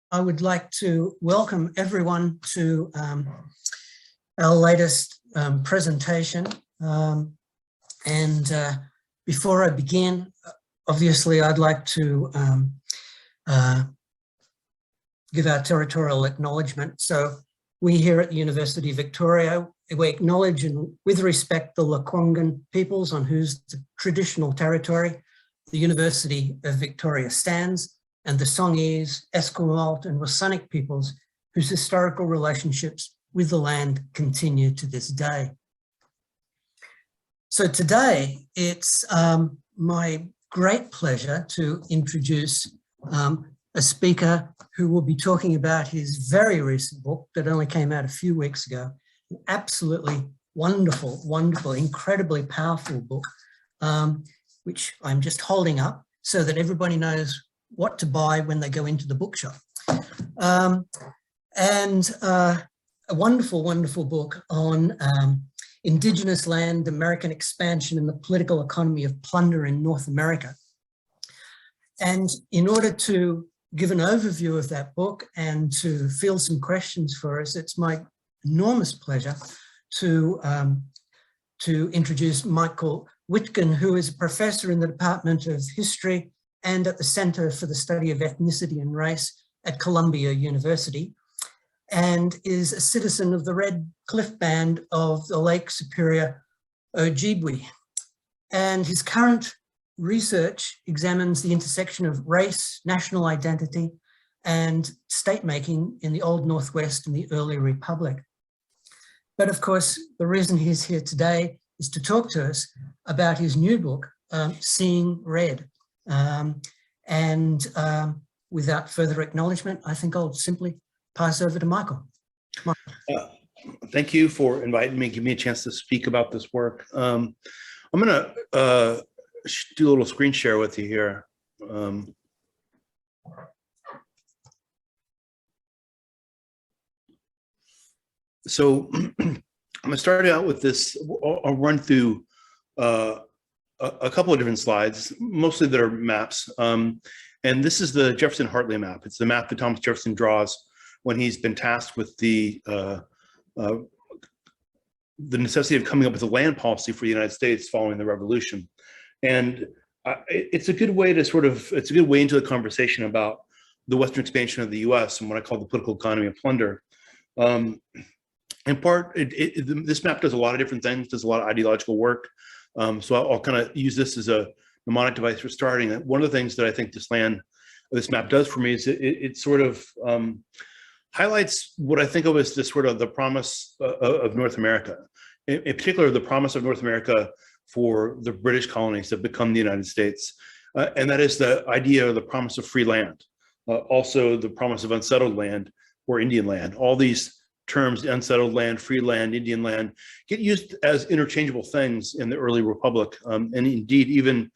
I would like to welcome everyone to our latest presentation. Before I begin, obviously I'd like to give our territorial acknowledgement. So we here at the University of Victoria, we acknowledge and with respect the Lekwungen peoples on whose traditional territory the University of Victoria stands, and the Songhees, Esquimalt and Wasanic peoples whose historical relationships with the land continue to this day. So today it's my great pleasure to introduce a speaker who will be talking about his very recent book that only came out a few weeks ago. An absolutely wonderful, wonderful, incredibly powerful book, which I'm just holding up so that everybody knows what to buy when they go into the bookshop. A wonderful, wonderful book on Indigenous land, American expansion and the political economy of plunder in North America. And in order to give an overview of that book and to field some questions for us, it's my enormous pleasure to introduce Michael Witgen, who is a professor in the Department of History and at the Center for the Study of Ethnicity and Race at Columbia University, and is a citizen of the Red Cliff Band of the Lake Superior Ojibwe. And his current research examines the intersection of race, national identity, and state-making in the Old Northwest and the early Republic. But of course, the reason he's here today is to talk to us about his new book, Seeing Red. Without further acknowledgement, I think I'll simply pass over to Michael. Thank you for inviting me, give me a chance to speak about this work. I'm gonna do a little screen share with you here. So I'm gonna start out with this. I'll run through a couple of different slides, mostly that are maps. And this is the Jefferson Hartley map. It's the map that Thomas Jefferson draws when he's been tasked with the necessity of coming up with a land policy for the United States following the Revolution. And it's a good way to it's a good way into the conversation about the Western expansion of the US and what I call the political economy of plunder. In part, this map does a lot of different things, does a lot of ideological work. So I'll kind of use this as a mnemonic device for starting. One of the things that I think this map does for me is it sort of highlights what I think of as this sort of the promise of North America, in particular the promise of North America for the British colonies that become the United States. And that is the idea of the promise of free land, also the promise of unsettled land or Indian land. All these terms, unsettled land, free land, Indian land, get used as interchangeable things in the early Republic, and indeed even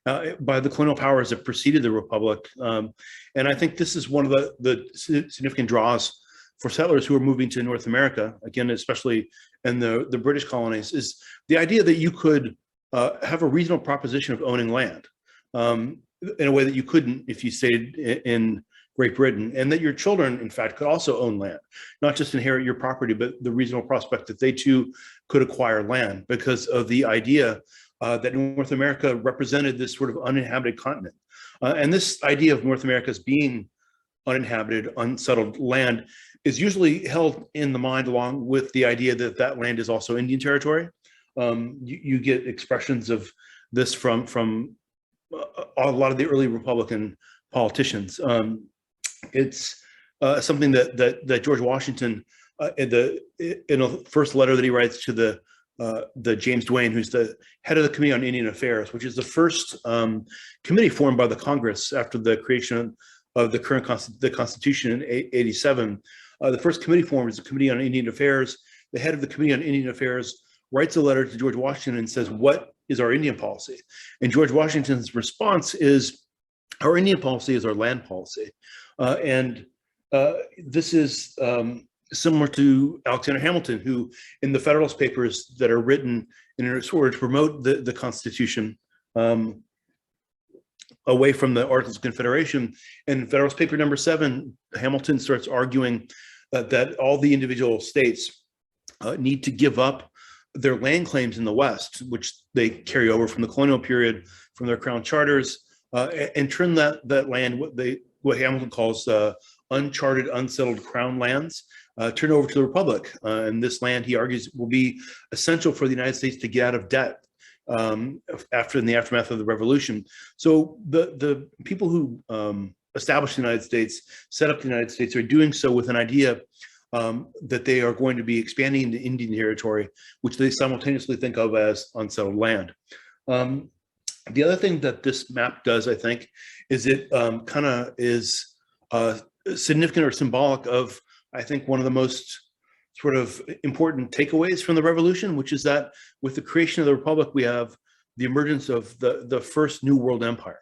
by the colonial powers that preceded the Republic. And I think this is one of the significant draws for settlers who are moving to North America, again, especially in the British colonies, is the idea that you could have a reasonable proposition of owning land in a way that you couldn't if you stayed in Great Britain, and that your children, in fact, could also own land, not just inherit your property, but the reasonable prospect that they too could acquire land, because of the idea that North America represented this sort of uninhabited continent. And this idea of North America as being uninhabited, unsettled land is usually held in the mind along with the idea that that land is also Indian territory. You get expressions of this from a lot of the early Republican politicians. It's something that George Washington, in a first letter that he writes to the James Duane, who's the head of the Committee on Indian Affairs, which is the first committee formed by the Congress after the creation of the current Constitution in 87. The first committee formed is the Committee on Indian Affairs. The head of the Committee on Indian Affairs writes a letter to George Washington and says, "What is our Indian policy?" And George Washington's response is, "Our Indian policy is our land policy." This is similar to Alexander Hamilton, who in the Federalist Papers that are written in order to promote the Constitution, away from the Articles of Confederation. And Federalist Paper number 7, Hamilton starts arguing that all the individual states need to give up their land claims in the West, which they carry over from the colonial period, from their crown charters, and turn that land, what Hamilton calls uncharted, unsettled crown lands, turn over to the Republic. And this land, he argues, will be essential for the United States to get out of debt in the aftermath of the Revolution. So the people who established the United States, set up the United States, are doing so with an idea that they are going to be expanding into Indian territory, which they simultaneously think of as unsettled land. The other thing that this map does, I think, is it kind of is significant or symbolic of, I think, one of the most sort of important takeaways from the Revolution, which is that with the creation of the Republic, we have the emergence of the first New World Empire.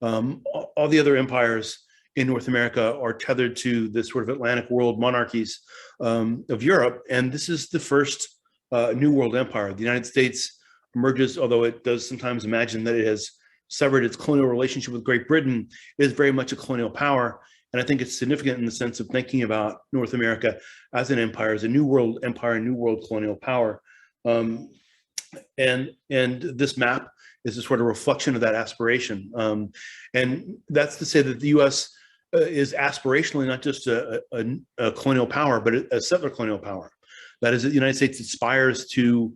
All the other empires in North America are tethered to the sort of Atlantic world monarchies of Europe, and this is the first New World Empire. The United States emerges, although it does sometimes imagine that it has severed its colonial relationship with Great Britain, it is very much a colonial power. And I think it's significant in the sense of thinking about North America as an empire, as a New World empire, New World colonial power. And this map is a sort of reflection of that aspiration. And that's to say that the US is aspirationally not just a colonial power, but a settler colonial power. That is, that the United States aspires to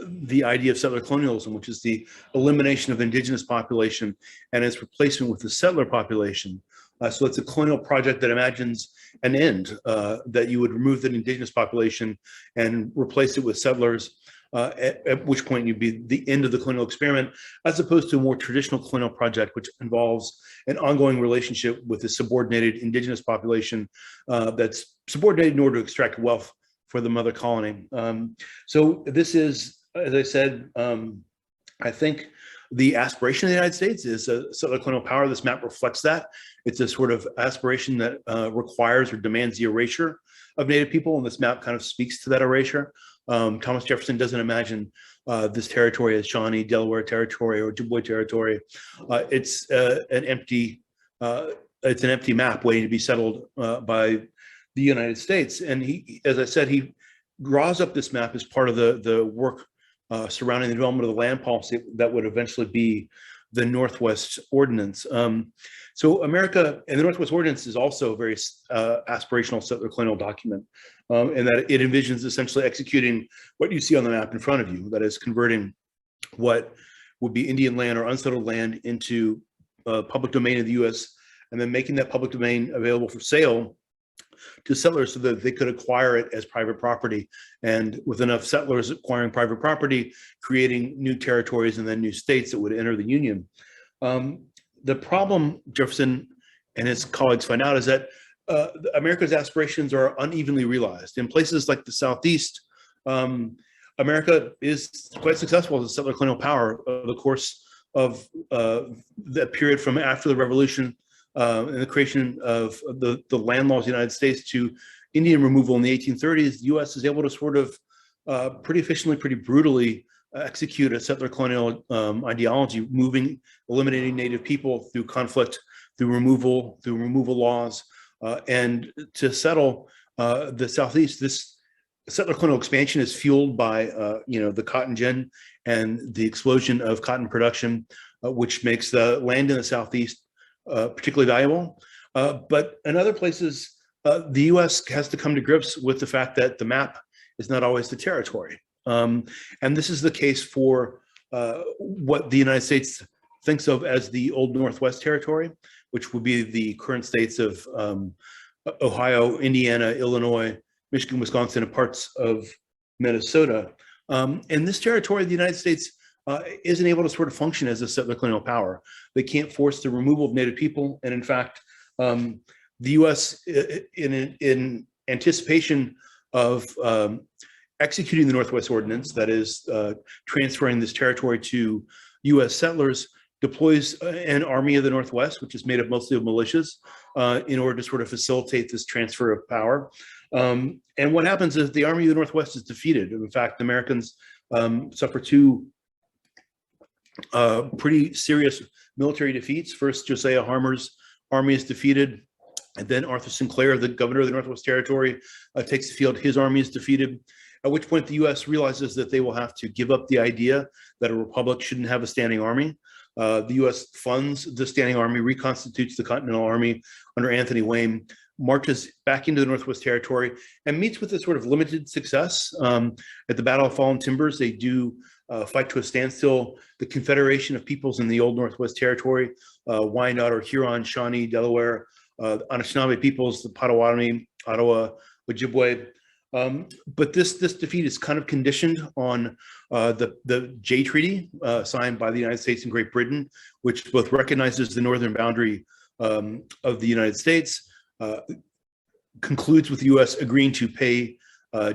the idea of settler colonialism, which is the elimination of the indigenous population and its replacement with the settler population. So it's a colonial project that imagines an end, that you would remove the indigenous population and replace it with settlers, at which point you'd be the end of the colonial experiment, as opposed to a more traditional colonial project, which involves an ongoing relationship with the subordinated indigenous population that's subordinated in order to extract wealth for the mother colony. So this is, as I said, I think the aspiration of the United States is a settler colonial power. This map reflects that. It's a sort of aspiration that requires or demands the erasure of Native people, and this map kind of speaks to that erasure. Thomas Jefferson doesn't imagine this territory as Shawnee, Delaware territory, or Ojibwe territory. It's an empty map waiting to be settled by the United States. And he, as I said, he draws up this map as part of the work surrounding the development of the land policy that would eventually be the Northwest Ordinance. So America and the Northwest Ordinance is also a very aspirational settler colonial document, in that it envisions essentially executing what you see on the map in front of you, that is converting what would be Indian land or unsettled land into public domain of the US, and then making that public domain available for sale to settlers so that they could acquire it as private property. And with enough settlers acquiring private property, creating new territories and then new states that would enter the Union. The problem Jefferson and his colleagues find out is that America's aspirations are unevenly realized. In places like the Southeast, America is quite successful as a settler colonial power over the course of that period from after the Revolution and the creation of the land laws of the United States to Indian removal in the 1830s. The U.S. is able to sort of pretty efficiently, pretty brutally execute a settler colonial ideology, eliminating Native people through conflict, through removal laws, and to settle the Southeast. This settler colonial expansion is fueled by the cotton gin and the explosion of cotton production, which makes the land in the Southeast particularly valuable. But in other places, the US has to come to grips with the fact that the map is not always the territory. And this is the case for what the United States thinks of as the Old Northwest Territory, which would be the current states of Ohio, Indiana, Illinois, Michigan, Wisconsin, and parts of Minnesota. And this territory, the United States isn't able to sort of function as a settler colonial power. They can't force the removal of Native people. And in fact, the US, in anticipation of executing the Northwest Ordinance, that is transferring this territory to US settlers, deploys an Army of the Northwest, which is made up mostly of militias, in order to sort of facilitate this transfer of power. And what happens is the Army of the Northwest is defeated. In fact, the Americans suffer two pretty serious military defeats. First, Josiah Harmer's army is defeated, and then Arthur Sinclair, the governor of the Northwest Territory, takes the field. His army is defeated, at which point the U.S. realizes that they will have to give up the idea that a republic shouldn't have a standing army. The U.S. funds the standing army, reconstitutes the Continental Army under Anthony Wayne, marches back into the Northwest Territory, and meets with a sort of limited success. At the Battle of Fallen Timbers, they do fight to a standstill the Confederation of Peoples in the old Northwest Territory, Wyandot or Huron, Shawnee, Delaware, Anishinaabe peoples, the Potawatomi, Ottawa, Ojibwe. But this defeat is kind of conditioned on the Jay Treaty signed by the United States and Great Britain, which both recognizes the northern boundary of the United States, concludes with the U.S. agreeing to pay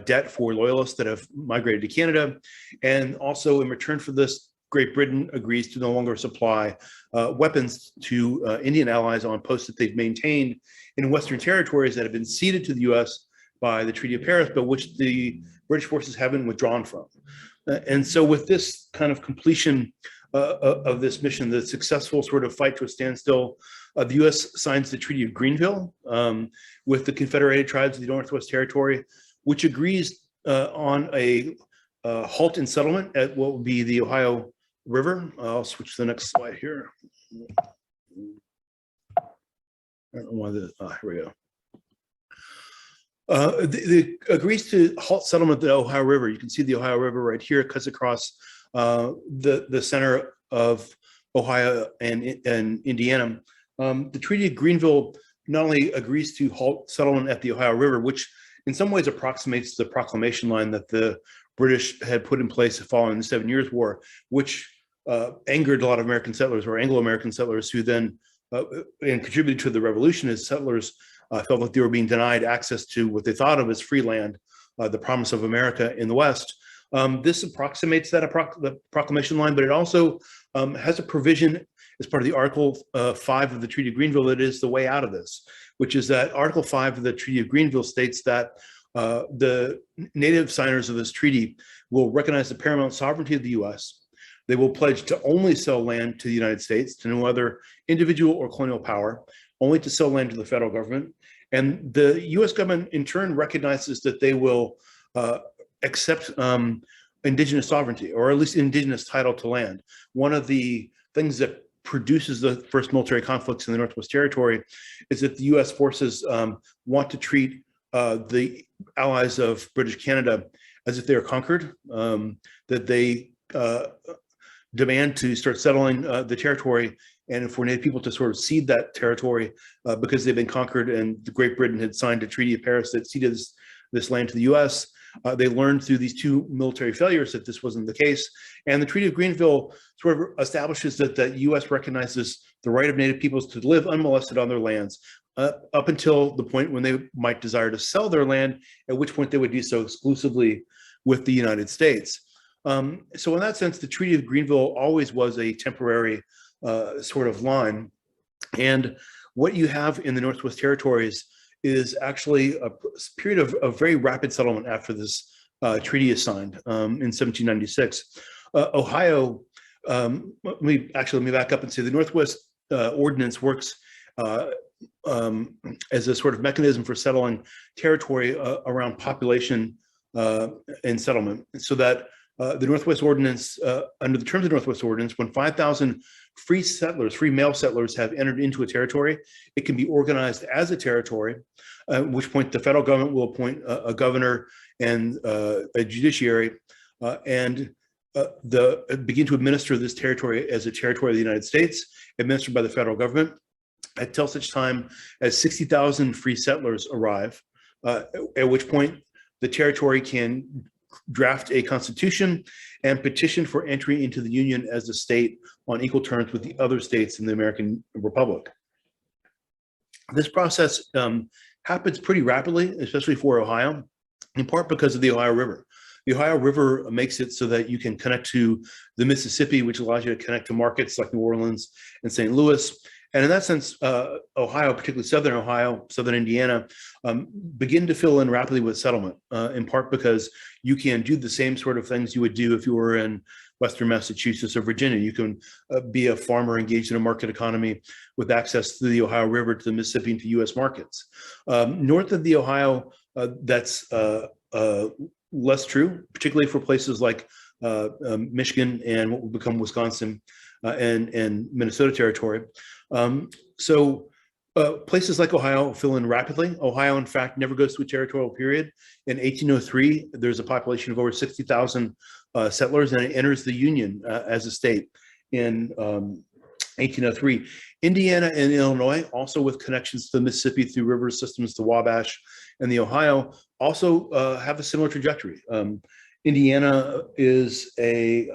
debt for loyalists that have migrated to Canada, and also in return for this, Great Britain agrees to no longer supply weapons to Indian allies on posts that they've maintained in Western territories that have been ceded to the U.S. by the Treaty of Paris, but which the British forces haven't withdrawn from. And so with this kind of completion of this mission, the successful sort of fight to a standstill, the U.S. signs the Treaty of Greenville with the Confederated Tribes of the Northwest Territory, which agrees on a halt in settlement at what would be the Ohio River. I'll switch to the next slide here. I don't know why here we go. The agrees to halt settlement at the Ohio River. You can see the Ohio River right here. It cuts across the center of Ohio and Indiana. The Treaty of Greenville not only agrees to halt settlement at the Ohio River, which in some ways approximates the proclamation line that the British had put in place following the 7 Years' War, which angered a lot of American settlers or Anglo-American settlers who then and contributed to the revolution as settlers felt like they were being denied access to what they thought of as free land, the promise of America in the West. This approximates that the proclamation line, but it also has a provision as part of the Article 5 of the Treaty of Greenville that is the way out of this, which is that Article 5 of the Treaty of Greenville states that the native signers of this treaty will recognize the paramount sovereignty of the U.S. They will pledge to only sell land to the United States, to no other individual or colonial power, only to sell land to the federal government. And the U.S. government, in turn, recognizes that they will accept indigenous sovereignty, or at least indigenous title to land. One of the things that produces the first military conflicts in the Northwest Territory is that the U.S. forces want to treat the allies of British Canada as if they are conquered, that they demand to start settling the territory, and for Native people to sort of cede that territory because they've been conquered, and the Great Britain had signed a Treaty of Paris that ceded this land to the U.S. They learned through these two military failures that this wasn't the case. And the Treaty of Greenville sort of establishes that the U.S. recognizes the right of Native peoples to live unmolested on their lands up until the point when they might desire to sell their land, at which point they would do so exclusively with the United States. So in that sense, the Treaty of Greenville always was a temporary sort of line. And what you have in the Northwest Territories is actually a period of very rapid settlement after this treaty is signed in 1796. Ohio, let me back up and say the Northwest Ordinance works as a sort of mechanism for settling territory around population and settlement, so that the Northwest Ordinance, under the terms of the Northwest Ordinance, when 5,000 free male settlers have entered into a territory, it can be organized as a territory, at which point the federal government will appoint a governor and a judiciary and begin to administer this territory as a territory of the United States, administered by the federal government, until such time as 60,000 free settlers arrive, at which point the territory can draft a constitution and petition for entry into the Union as a state on equal terms with the other states in the American Republic. This process happens pretty rapidly, especially for Ohio, in part because of the Ohio River. The Ohio River makes it so that you can connect to the Mississippi, which allows you to connect to markets like New Orleans and St. Louis, And in that sense, Ohio, particularly Southern Ohio, Southern Indiana, begin to fill in rapidly with settlement, in part because you can do the same sort of things you would do if you were in Western Massachusetts or Virginia. You can be a farmer engaged in a market economy with access to the Ohio River, to the Mississippi, and to US markets. North of the Ohio, that's less true, particularly for places like Michigan and what will become Wisconsin and Minnesota territory. Places like Ohio fill in rapidly. Ohio, in fact, never goes through a territorial period. In 1803, there's a population of over 60,000 settlers, and it enters the Union as a state in 1803. Indiana and Illinois, also with connections to the Mississippi through river systems, the Wabash and the Ohio, also have a similar trajectory. Indiana is a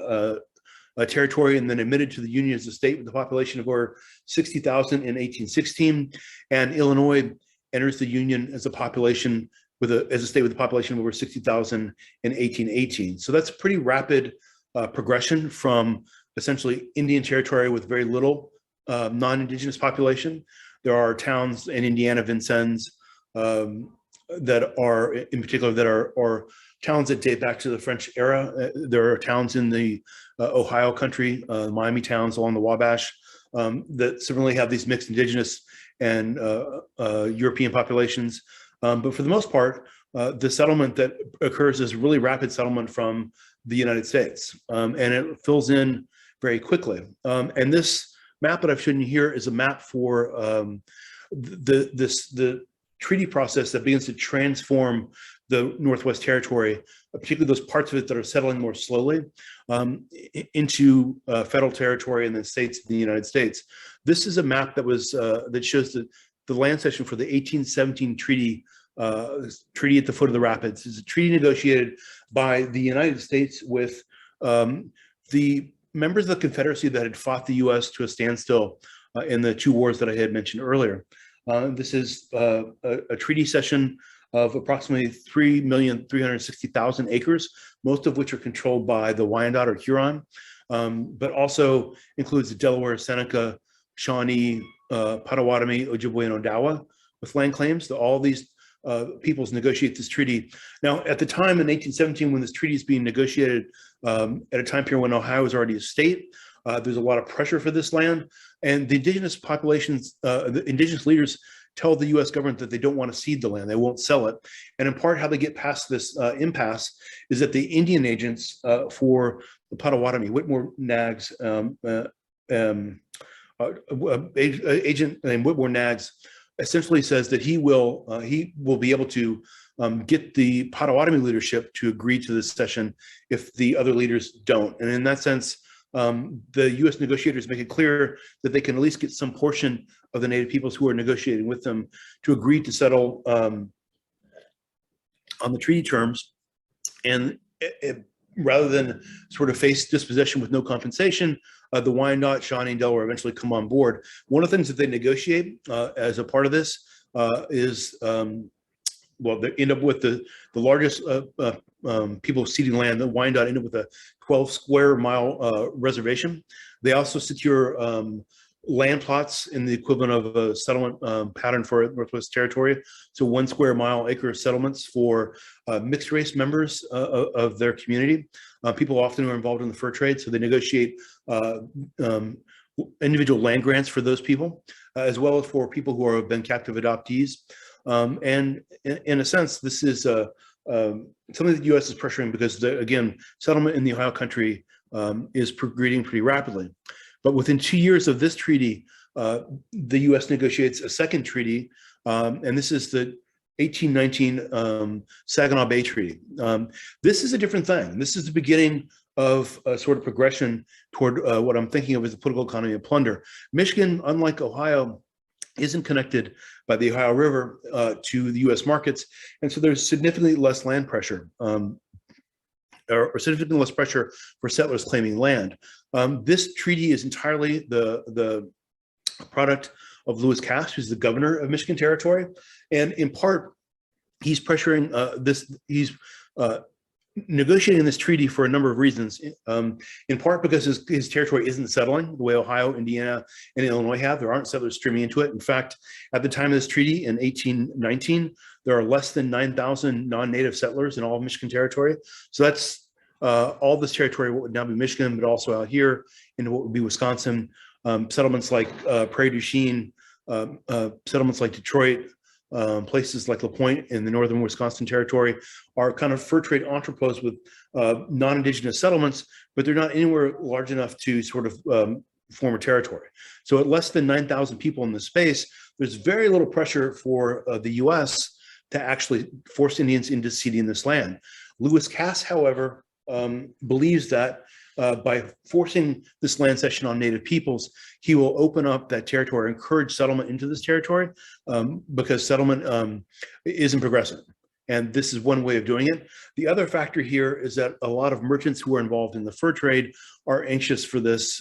territory and then admitted to the Union as a state with a population of over 60,000 in 1816, and Illinois enters the Union as a population as a state with a population of over 60,000 in 1818. So that's a pretty rapid progression from essentially Indian territory with very little non-Indigenous population. There are towns in Indiana, Vincennes, that are, in particular, that are towns that date back to the French era. There are towns in the Ohio country, Miami towns along the Wabash, that similarly have these mixed Indigenous and European populations. But for the most part, the settlement that occurs is really rapid settlement from the United States, and it fills in very quickly. And this map that I've shown you here is a map for the treaty process that begins to transform the Northwest Territory, particularly those parts of it that are settling more slowly, into federal territory and then states in the United States. This is a map that was that shows the land cession for the 1817 treaty at the foot of the rapids. It's a treaty negotiated by the United States with the members of the Confederacy that had fought the U.S. to a standstill in the two wars that I had mentioned earlier. This is a treaty cession of approximately 3,360,000 acres, most of which are controlled by the Wyandot or Huron, but also includes the Delaware, Seneca, Shawnee, Potawatomi, Ojibwe, and Odawa with land claims. All these peoples negotiate this treaty. Now, at the time in 1817, when this treaty is being negotiated, at a time period when Ohio is already a state, there's a lot of pressure for this land, and the indigenous populations, the indigenous leaders tell the U.S. government that they don't want to cede the land, they won't sell it. And in part, how they get past this impasse is that the Indian agents for the Potawatomi, Whitmore Nags, agent named Whitmore Nags, essentially says that he will be able to get the Potawatomi leadership to agree to this cession if the other leaders don't. And in that sense, the U.S. negotiators make it clear that they can at least get some portion of the Native peoples who are negotiating with them to agree to settle on the treaty terms, and rather than sort of face dispossession with no compensation, the Wyandot, Shawnee, and Delaware eventually come on board. One of the things that they negotiate as a part of this is, well, they end up with the largest people ceding land. The Wyandot end up with a 12 square mile reservation. They also secure land plots in the equivalent of a settlement pattern for Northwest Territory. So 1 square mile acre settlements for mixed race members of their community. People often are involved in the fur trade, so they negotiate individual land grants for those people, as well as for people who have been captive adoptees. And in a sense, this is something that the U.S. is pressuring because, again, settlement in the Ohio country is progressing pretty rapidly. But within 2 years of this treaty, the U.S. negotiates a second treaty, and this is the 1819 Saginaw Bay Treaty. This is a different thing. This is the beginning of a sort of progression toward what I'm thinking of as the political economy of plunder. Michigan, unlike Ohio, isn't connected by the Ohio River to the U.S. markets, and so there's significantly less land pressure, or significantly less pressure for settlers claiming land. This treaty is entirely the product of Lewis Cass, who's the governor of Michigan Territory, and in part, he's pressuring he's negotiating this treaty for a number of reasons, in part because his territory isn't settling the way Ohio, Indiana, and Illinois have. There aren't settlers streaming into it. In fact, at the time of this treaty in 1819, there are less than 9,000 non-native settlers in all of Michigan territory. So that's all this territory, what would now be Michigan, but also out here in what would be Wisconsin. Settlements like Prairie du Chien, settlements like Detroit, places like La Pointe in the northern Wisconsin territory are kind of fur trade entrepôts with non-Indigenous settlements, but they're not anywhere large enough to sort of form a territory. So at less than 9,000 people in the space, there's very little pressure for the US to actually force Indians into ceding this land. Lewis Cass, however, believes that by forcing this land cession on Native peoples, he will open up that territory, encourage settlement into this territory, because settlement isn't progressing. And this is one way of doing it. The other factor here is that a lot of merchants who are involved in the fur trade are anxious for this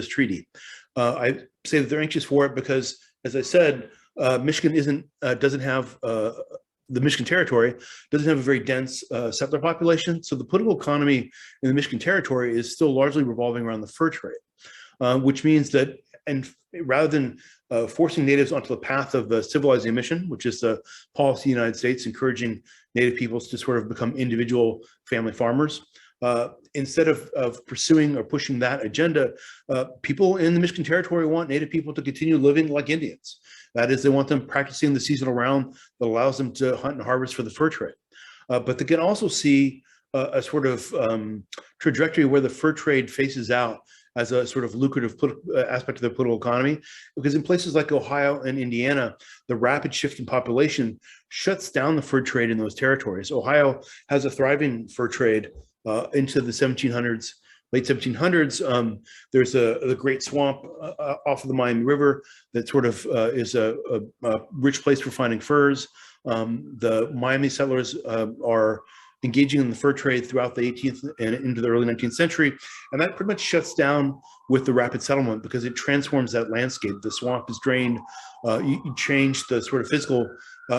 treaty. I say that they're anxious for it because, as I said, Michigan doesn't have the Michigan territory doesn't have a very dense settler population. So the political economy in the Michigan territory is still largely revolving around the fur trade, which means that, and rather than forcing natives onto the path of civilizing mission, which is the policy of the United States, encouraging native peoples to sort of become individual family farmers, instead of pursuing or pushing that agenda, people in the Michigan territory want native people to continue living like Indians. That is, they want them practicing the seasonal round that allows them to hunt and harvest for the fur trade. But they can also see a sort of trajectory where the fur trade faces out as a sort of lucrative aspect of the political economy, because in places like Ohio and Indiana, the rapid shift in population shuts down the fur trade in those territories. Ohio has a thriving fur trade into the 1700s, late 1700s. There's the Great Swamp off of the Miami River that sort of is a rich place for finding furs. The Miami settlers are engaging in the fur trade throughout the 18th and into the early 19th century. And that pretty much shuts down with the rapid settlement because it transforms that landscape. The swamp is drained. You change the sort of physical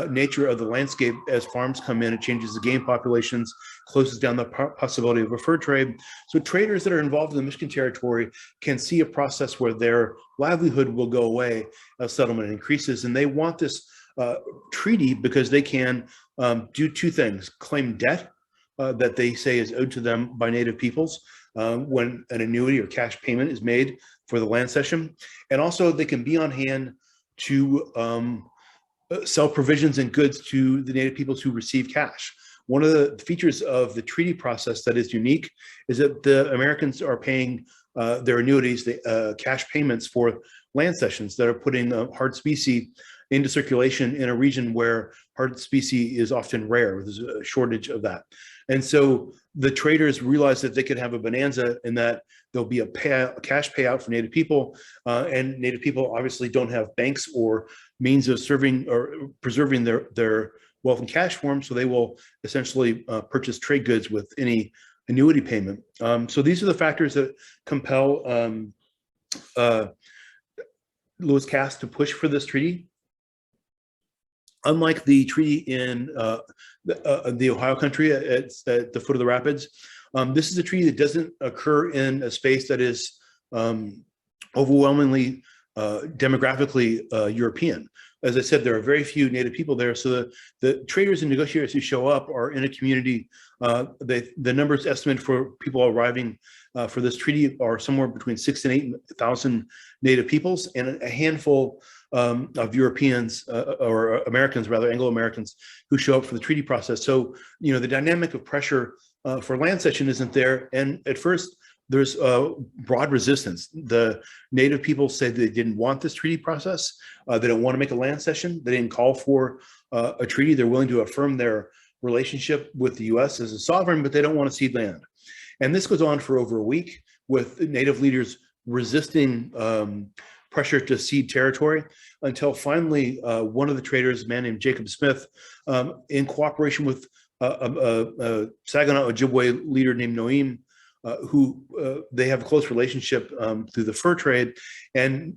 nature of the landscape as farms come in. It changes the game populations, closes down the possibility of a fur trade. So traders that are involved in the Michigan territory can see a process where their livelihood will go away as settlement increases. And they want this treaty because they can do two things: claim debt that they say is owed to them by Native peoples when an annuity or cash payment is made for the land cession, and also they can be on hand to sell provisions and goods to the Native peoples who receive cash. One of the features of the treaty process that is unique is that the Americans are paying their annuities, the cash payments for land cessions that are putting hard specie into circulation in a region where hard specie is often rare. There's a shortage of that. And so the traders realized that they could have a bonanza in that there'll be a cash payout for Native people, and Native people obviously don't have banks or means of serving or preserving their wealth in cash form, so they will essentially purchase trade goods with any annuity payment. So these are the factors that compel Lewis Cass to push for this treaty. Unlike the treaty in the Ohio country at the foot of the rapids, this is a treaty that doesn't occur in a space that is overwhelmingly demographically European. As I said, there are very few Native people there, so the traders and negotiators who show up are in a community. The numbers estimated for people arriving for this treaty are somewhere between 6,000 and 8,000 Native peoples, and a handful of Europeans or Americans, rather Anglo-Americans, who show up for the treaty process. So, you know, the dynamic of pressure for land cession isn't there. And at first, there's broad resistance. The Native people said they didn't want this treaty process. They don't want to make a land cession. They didn't call for a treaty. They're willing to affirm their relationship with the U.S. as a sovereign, but they don't want to cede land. And this goes on for over a week with Native leaders resisting pressure to cede territory until finally one of the traders, a man named Jacob Smith, in cooperation with a Saginaw Ojibwe leader named Noim, who they have a close relationship through the fur trade. And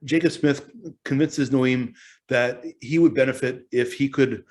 Jacob Smith convinces Noim that he would benefit if he could,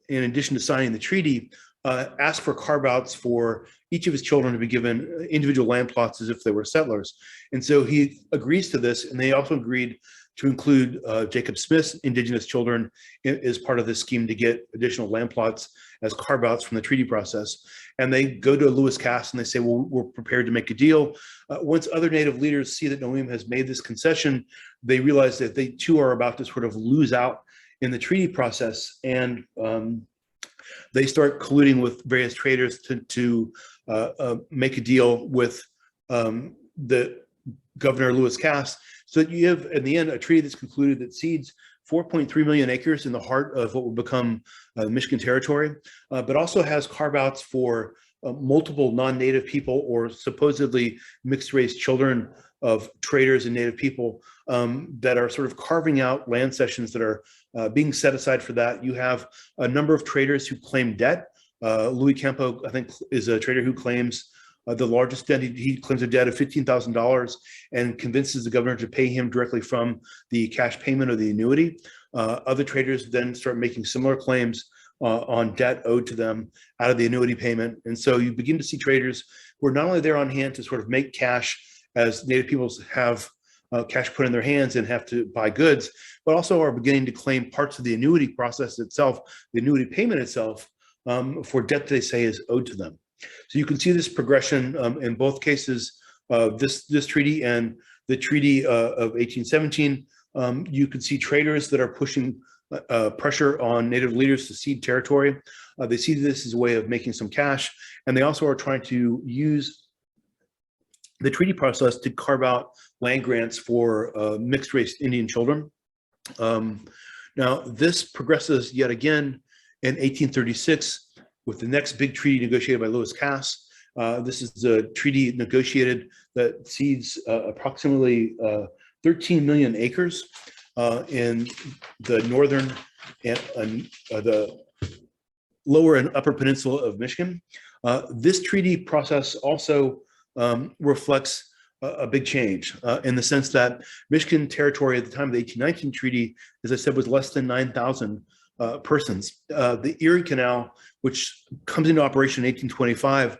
in addition to signing the treaty, asked for carve-outs for each of his children to be given individual land plots as if they were settlers. And so he agrees to this, and they also agreed to include Jacob Smith's indigenous children as part of this scheme to get additional land plots as carve-outs from the treaty process. And they go to Lewis Cass and they say, well, we're prepared to make a deal. Once other Native leaders see that Noem has made this concession, they realize that they too are about to sort of lose out in the treaty process. And they start colluding with various traders to make a deal with the Governor Lewis Cass, so that you have, in the end, a treaty that's concluded that cedes 4.3 million acres in the heart of what will become Michigan territory, but also has carve-outs for multiple non-Native people or supposedly mixed-race children of traders and Native people that are sort of carving out land cessions that are being set aside for that. You have a number of traders who claim debt. Louis Campo, I think, is a trader who claims the largest debt. He claims a debt of $15,000 and convinces the governor to pay him directly from the cash payment of the annuity. Other traders then start making similar claims on debt owed to them out of the annuity payment. And so you begin to see traders who are not only there on hand to sort of make cash as Native peoples have cash put in their hands and have to buy goods, but also are beginning to claim parts of the annuity process itself, the annuity payment itself, for debt that they say is owed to them. So you can see this progression in both cases, this treaty and the Treaty of 1817. You can see traders that are pushing pressure on Native leaders to cede territory. They see this as a way of making some cash, and they also are trying to use the treaty process to carve out land grants for mixed-race Indian children. Now, this progresses yet again in 1836 with the next big treaty negotiated by Lewis Cass. This is the treaty negotiated that cedes approximately 13 million acres in the northern and the lower and upper peninsula of Michigan. This treaty process also reflects a big change in the sense that Michigan territory at the time of the 1819 treaty, as I said, was less than 9,000 persons. The Erie Canal, which comes into operation in 1825,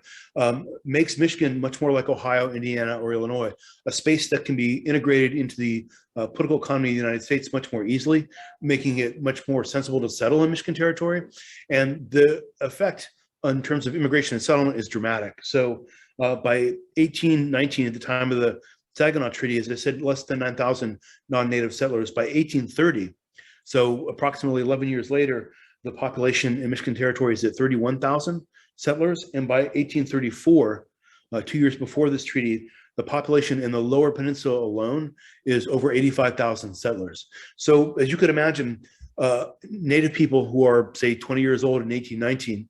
makes Michigan much more like Ohio, Indiana, or Illinois, a space that can be integrated into the political economy of the United States much more easily, making it much more sensible to settle in Michigan territory. And the effect in terms of immigration and settlement is dramatic. So by 1819, at the time of the Saginaw Treaty, as I said, less than 9,000 non-native settlers. By 1830, so approximately 11 years later, the population in Michigan territory is at 31,000 settlers. And by 1834, 2 years before this treaty, the population in the lower peninsula alone is over 85,000 settlers. So as you could imagine, Native people who are, say, 20 years old in 1819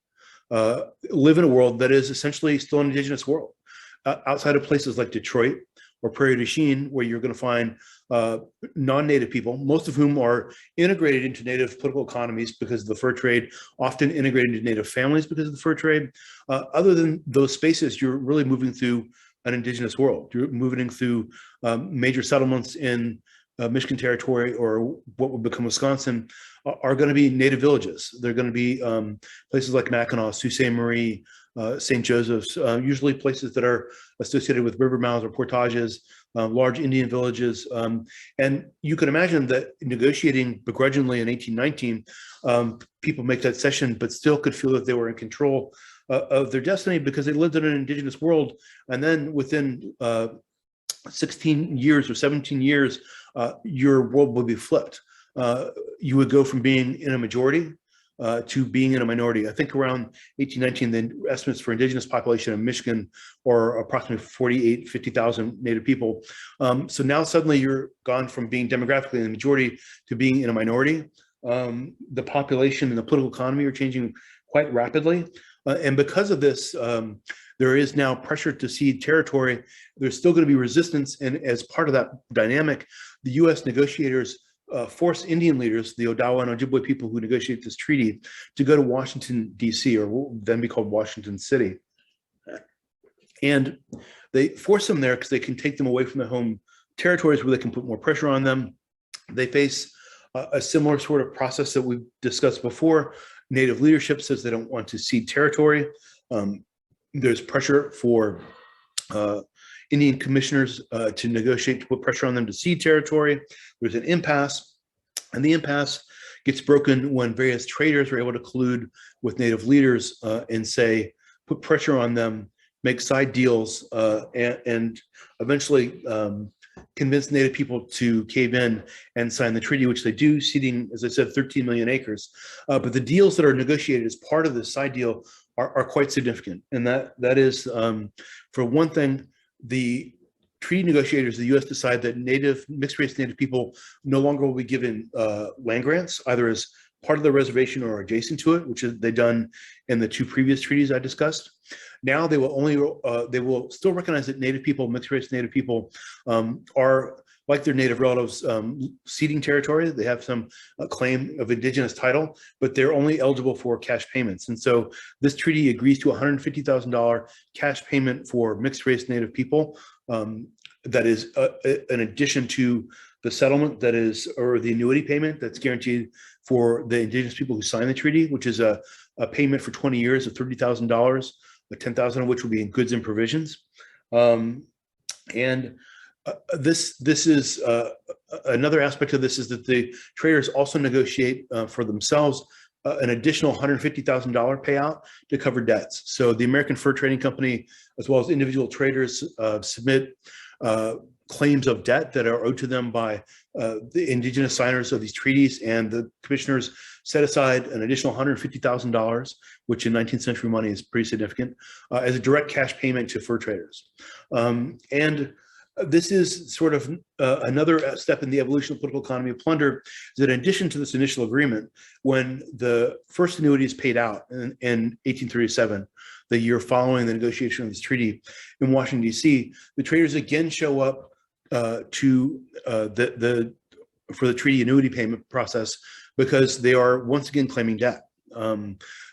live in a world that is essentially still an indigenous world. Outside of places like Detroit or Prairie du Chien, where you're going to find non-native people, most of whom are integrated into native political economies because of the fur trade, often integrated into native families because of the fur trade. Other than those spaces, you're really moving through an indigenous world. You're moving through major settlements in Michigan territory, or what would become Wisconsin, are going to be native villages. They're going to be places like Mackinac, Sault Ste. Marie, St. Joseph's, usually places that are associated with river mouths or portages, large Indian villages. And you can imagine that negotiating begrudgingly in 1819, people make that cession, but still could feel that they were in control of their destiny because they lived in an indigenous world. And then within 16 years or 17 years, your world would be flipped. You would go from being in a majority to being in a minority. I think around 1819, the estimates for indigenous population in Michigan are approximately 50,000 Native people. So now suddenly you're gone from being demographically in the majority to being in a minority. The population and the political economy are changing quite rapidly. And because of this, there is now pressure to cede territory. There's still going to be resistance. And as part of that dynamic, the US negotiators force Indian leaders, the Odawa and Ojibwe people who negotiate this treaty, to go to Washington, D.C., or what will then be called Washington City. And they force them there because they can take them away from their home territories where they can put more pressure on them. They face a similar sort of process that we've discussed before. Native leadership says they don't want to cede territory. There's pressure for Indian commissioners to negotiate, to put pressure on them to cede territory. There's an impasse, and the impasse gets broken when various traders are able to collude with Native leaders and say, put pressure on them, make side deals, and eventually convince Native people to cave in and sign the treaty, which they do, ceding, as I said, 13 million acres. But the deals that are negotiated as part of this side deal are quite significant. And that is, for one thing, the treaty negotiators of the U.S. decide that mixed-race Native people no longer will be given land grants, either as part of the reservation or adjacent to it, which they've done in the two previous treaties I discussed. Now they will still recognize that Native people, mixed-race Native people, are, like their Native relatives, ceding territory. They have some claim of Indigenous title, but they're only eligible for cash payments. And so this treaty agrees to $150,000 cash payment for mixed-race Native people. That is in addition to the settlement that is, or the annuity payment that's guaranteed for the Indigenous people who sign the treaty, which is a payment for 20 years of $30,000, $10,000 of which will be in goods and provisions. This is another aspect of this is that the traders also negotiate for themselves an additional $150,000 payout to cover debts. So the American Fur Trading Company, as well as individual traders, submit claims of debt that are owed to them by the Indigenous signers of these treaties, and the commissioners set aside an additional $150,000, which in 19th century money is pretty significant, as a direct cash payment to fur traders. And this is sort of another step in the evolution of political economy of plunder, is that in addition to this initial agreement, when the first annuity is paid out in 1837, the year following the negotiation of this treaty in Washington, D.C., the traders again show up for the treaty annuity payment process because they are once again claiming debt.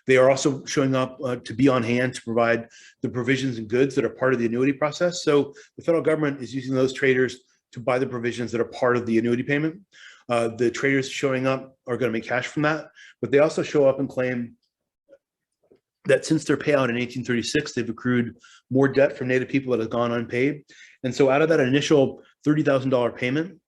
They are also showing up to be on hand to provide the provisions and goods that are part of the annuity process. So the federal government is using those traders to buy the provisions that are part of the annuity payment. The traders showing up are going to make cash from that, but they also show up and claim that since their payout in 1836, they've accrued more debt from Native people that has gone unpaid. And so out of that initial $30,000 payment,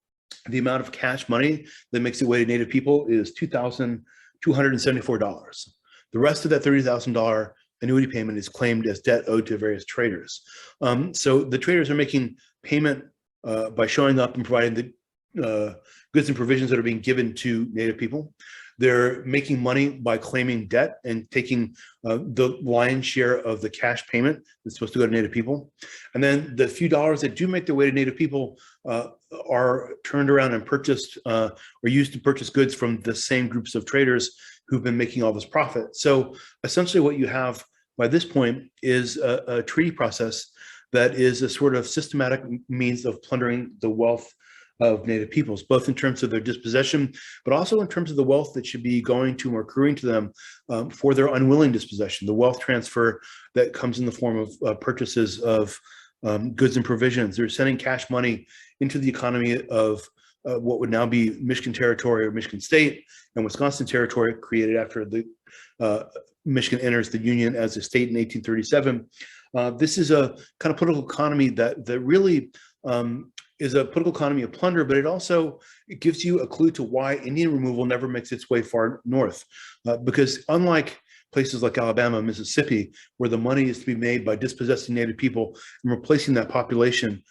the amount of cash money that makes its way to Native people is $2,274. The rest of that $30,000 annuity payment is claimed as debt owed to various traders. So the traders are making payment by showing up and providing the goods and provisions that are being given to Native people. They're making money by claiming debt and taking the lion's share of the cash payment that's supposed to go to Native people. And then the few dollars that do make their way to Native people are turned around and purchased or used to purchase goods from the same groups of traders who've been making all this profit. So essentially what you have by this point is a treaty process that is a sort of systematic means of plundering the wealth of Native peoples, both in terms of their dispossession, but also in terms of the wealth that should be going to or accruing to them for their unwilling dispossession, the wealth transfer that comes in the form of purchases of goods and provisions. They're sending cash money into the economy of what would now be Michigan Territory or Michigan State and Wisconsin Territory, created after the Michigan enters the Union as a state in 1837. This is a kind of political economy that really is a political economy of plunder, but it gives you a clue to why Indian removal never makes its way far north. Because unlike places like Alabama, Mississippi, where the money is to be made by dispossessing Native people and replacing that population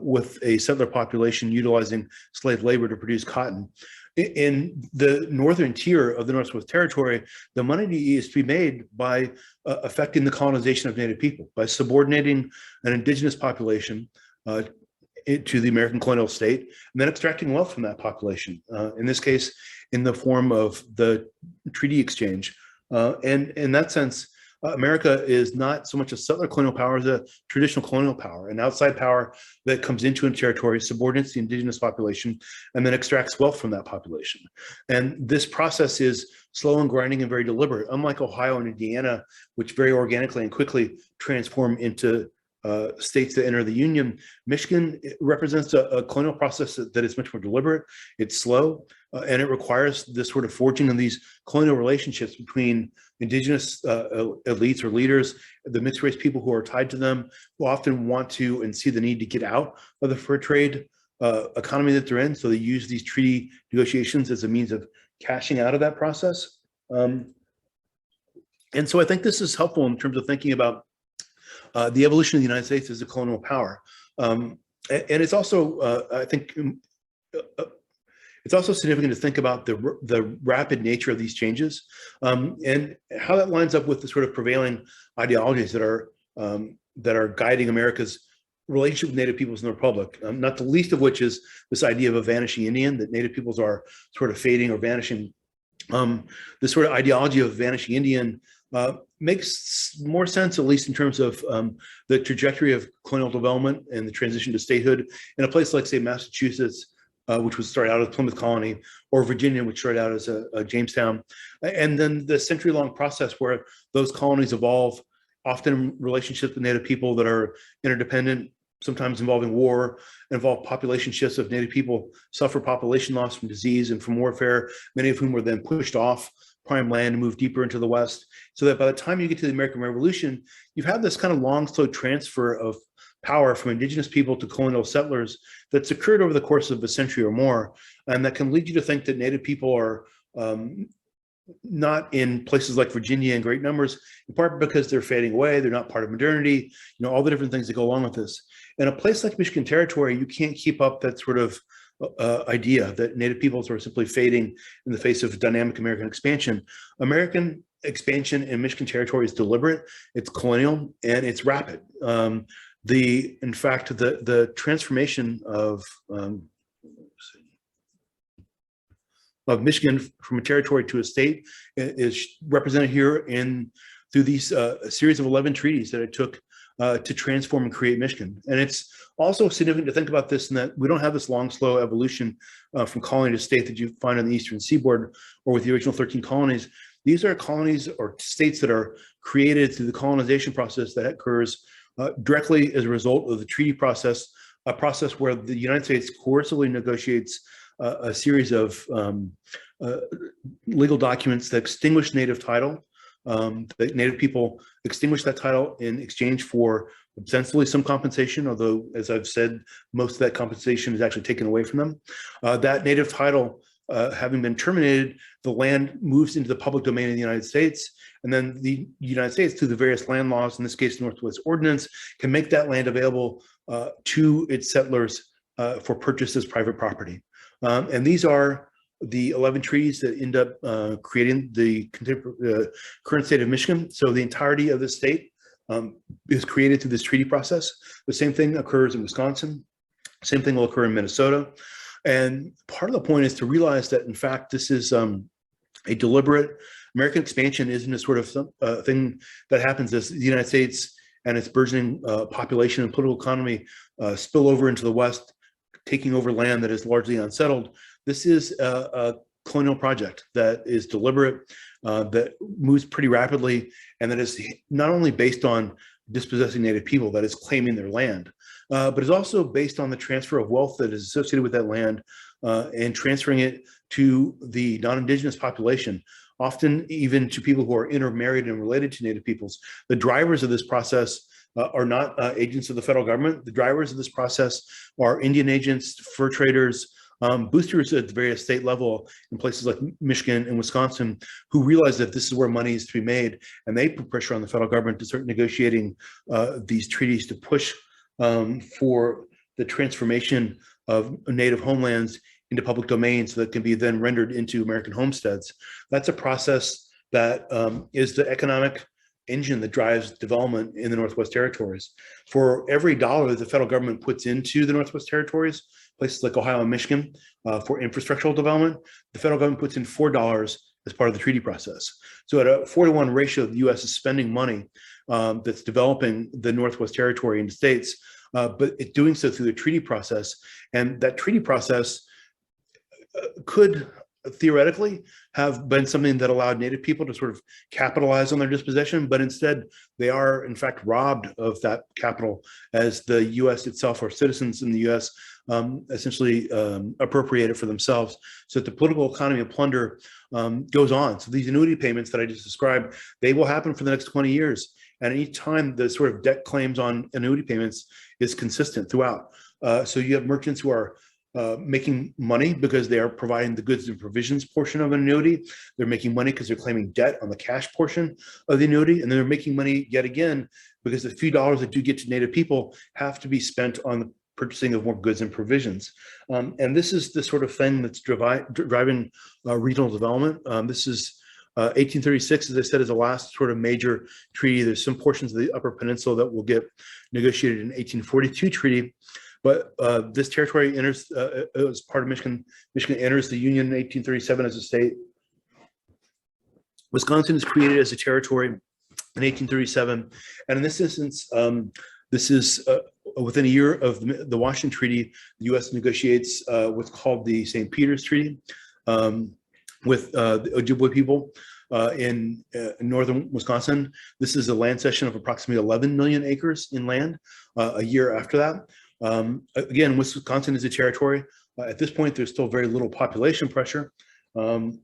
with a settler population utilizing slave labor to produce cotton. In the northern tier of the Northwest Territory, the money is to be made by affecting the colonization of Native people, by subordinating an indigenous population to the American colonial state, and then extracting wealth from that population, in this case, in the form of the treaty exchange. And in that sense, America is not so much a settler colonial power as a traditional colonial power, an outside power that comes into a territory, subordinates the indigenous population, and then extracts wealth from that population. And this process is slow and grinding and very deliberate, unlike Ohio and Indiana, which very organically and quickly transform into states that enter the Union. Michigan represents a colonial process that is much more deliberate. It's slow, and it requires this sort of forging of these colonial relationships between Indigenous elites or leaders, the mixed race people who are tied to them, who often want to and see the need to get out of the fur trade economy that they're in. So they use these treaty negotiations as a means of cashing out of that process. And so I think this is helpful in terms of thinking about the evolution of the United States as a colonial power. And it's also, I think, it's also significant to think about the rapid nature of these changes and how that lines up with the sort of prevailing ideologies that are guiding America's relationship with Native peoples in the Republic, not the least of which is this idea of a vanishing Indian, that Native peoples are sort of fading or vanishing. This sort of ideology of vanishing Indian makes more sense, at least in terms of the trajectory of colonial development and the transition to statehood in a place like, say, Massachusetts, which was started out as Plymouth Colony, or Virginia, which started out as a Jamestown, and then the century-long process where those colonies evolve, often in relationships with Native people that are interdependent, sometimes involving war, involve population shifts of Native people, suffer population loss from disease and from warfare, many of whom were then pushed off prime land and moved deeper into the West, so that by the time you get to the American Revolution, you've had this kind of long, slow transfer of power from Indigenous people to colonial settlers that's occurred over the course of a century or more, and that can lead you to think that Native people are not in places like Virginia in great numbers, in part because they're fading away, they're not part of modernity, all the different things that go along with this. In a place like Michigan Territory, you can't keep up that sort of idea that Native peoples are simply fading in the face of dynamic American expansion. American expansion in Michigan Territory is deliberate, it's colonial, and it's rapid. In fact, the transformation of Michigan from a territory to a state is represented here through these series of 11 treaties that it took to transform and create Michigan. And it's also significant to think about this in that we don't have this long, slow evolution from colony to state that you find on the Eastern Seaboard or with the original 13 colonies. These are colonies or states that are created through the colonization process that occurs directly as a result of the treaty process, a process where the United States coercively negotiates a series of legal documents that extinguish Native title. The Native people extinguish that title in exchange for ostensibly some compensation, although, as I've said, most of that compensation is actually taken away from them. That Native title having been terminated, the land moves into the public domain of the United States, and then the United States, through the various land laws, in this case, the Northwest Ordinance, can make that land available to its settlers for purchase as private property. And these are the 11 treaties that end up creating the current state of Michigan. So the entirety of the state is created through this treaty process. The same thing occurs in Wisconsin. Same thing will occur in Minnesota. And part of the point is to realize that, in fact, this is a deliberate American expansion isn't a sort of thing that happens as the United States and its burgeoning population and political economy spill over into the West, taking over land that is largely unsettled. This is a colonial project that is deliberate, that moves pretty rapidly, and that is not only based on dispossessing Native people, that is claiming their land, but is also based on the transfer of wealth that is associated with that land and transferring it to the non-Indigenous population, often even to people who are intermarried and related to Native peoples. The drivers of this process are not agents of the federal government. The drivers of this process are Indian agents, fur traders, boosters at the various state level in places like Michigan and Wisconsin, who realize that this is where money is to be made, and they put pressure on the federal government to start negotiating these treaties to push for the transformation of Native homelands into public domain so that can be then rendered into American homesteads. That's a process that is the economic engine that drives development in the Northwest Territories. For every dollar that the federal government puts into the Northwest Territories, places like Ohio and Michigan, for infrastructural development, the federal government puts in $4 as part of the treaty process. So at a 4-to-1 ratio, the US is spending money that's developing the Northwest Territory into states, but it's doing so through the treaty process. And that treaty process could theoretically have been something that allowed Native people to sort of capitalize on their dispossession, but instead they are in fact robbed of that capital as the US itself, or citizens in the US, essentially appropriate it for themselves. So that the political economy of plunder goes on. So these annuity payments that I just described, they will happen for the next 20 years. And each time the sort of debt claims on annuity payments is consistent throughout. So you have merchants who are making money because they are providing the goods and provisions portion of an annuity. They're making money because they're claiming debt on the cash portion of the annuity. And then they're making money yet again because the few dollars that do get to Native people have to be spent on the purchasing of more goods and provisions. And this is the sort of thing that's driving regional development. This is 1836, as I said, is the last sort of major treaty. There's some portions of the Upper Peninsula that will get negotiated in 1842 treaty. But this territory enters, as part of Michigan. Michigan enters the Union in 1837 as a state. Wisconsin is created as a territory in 1837. And in this instance, this is within a year of the Washington Treaty, the U.S. negotiates what's called the St. Peter's Treaty with the Ojibwe people in northern Wisconsin. This is a land cession of approximately 11 million acres in land a year after that. Again, Wisconsin is a territory. At this point, there's still very little population pressure on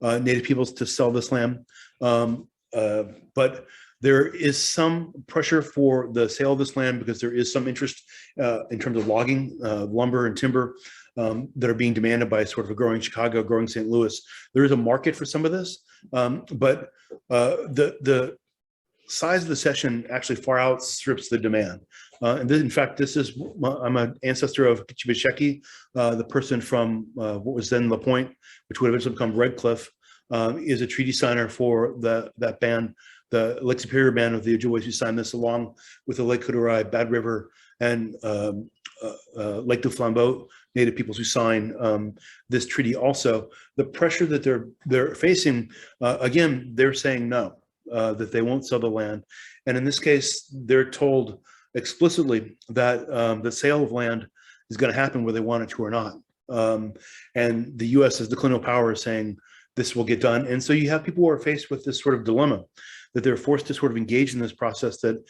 Native peoples to sell this land. But there is some pressure for the sale of this land because there is some interest in terms of logging, lumber and timber that are being demanded by sort of a growing Chicago, growing St. Louis. There is a market for some of this, but the size of the cession actually far outstrips the demand. And this, in fact, this is, I'm an ancestor of Kitchibisheki, the person from what was then La Pointe, which would eventually become Red Cliff, is a treaty signer for that band, the Lake Superior band of the Ojibways who signed this, along with the Lake Kudurai, Bad River, and Lake du Flambeau Native peoples who sign this treaty also. The pressure that they're facing, again, they're saying no, that they won't sell the land. And in this case, they're told explicitly that the sale of land is going to happen whether they want it to or not. And the US as the colonial power is saying this will get done. And so you have people who are faced with this sort of dilemma, that they're forced to sort of engage in this process that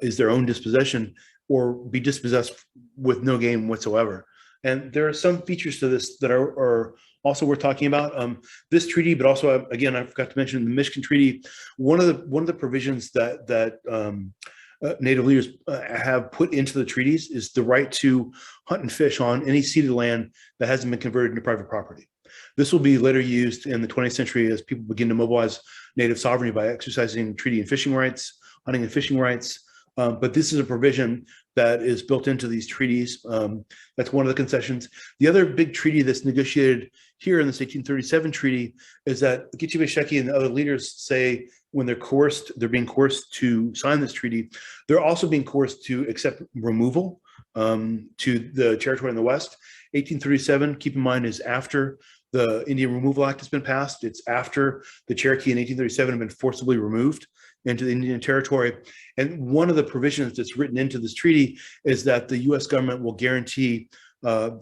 is their own dispossession, or be dispossessed with no gain whatsoever. And there are some features to this that are also worth talking about. This treaty, but also, again, I forgot to mention the Michigan Treaty. One of the provisions that Native leaders have put into the treaties is the right to hunt and fish on any ceded land that hasn't been converted into private property. This will be later used in the 20th century as people begin to mobilize Native sovereignty by exercising treaty and fishing rights, hunting and fishing rights. But this is a provision that is built into these treaties. That's one of the concessions. The other big treaty that's negotiated here in this 1837 treaty is that Kitchibisheki and the other leaders say when they're being coerced to sign this treaty, they're also being coerced to accept removal to the territory in the West. 1837, keep in mind, is after the Indian Removal Act has been passed. It's after the Cherokee in 1837 have been forcibly removed into the Indian Territory. And one of the provisions that's written into this treaty is that the US government will guarantee that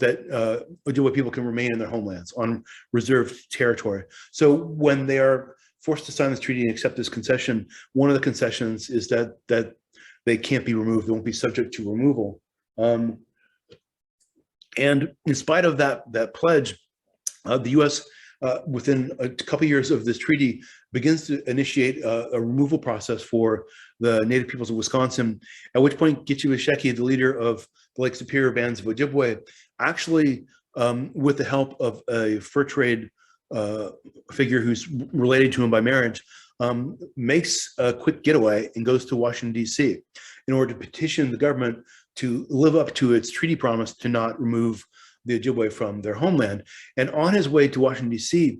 Ojibwe people can remain in their homelands on reserved territory. So when they are forced to sign this treaty and accept this concession, one of the concessions is that they can't be removed, they won't be subject to removal. And in spite of that pledge, the U.S. Within a couple years of this treaty begins to initiate a removal process for the Native peoples of Wisconsin, at which point Kitchibisheki, the leader of the Lake Superior bands of Ojibwe, actually, with the help of a fur trade figure who's related to him by marriage, makes a quick getaway and goes to Washington, D.C. in order to petition the government to live up to its treaty promise to not remove the Ojibwe from their homeland. And on his way to Washington, D.C.,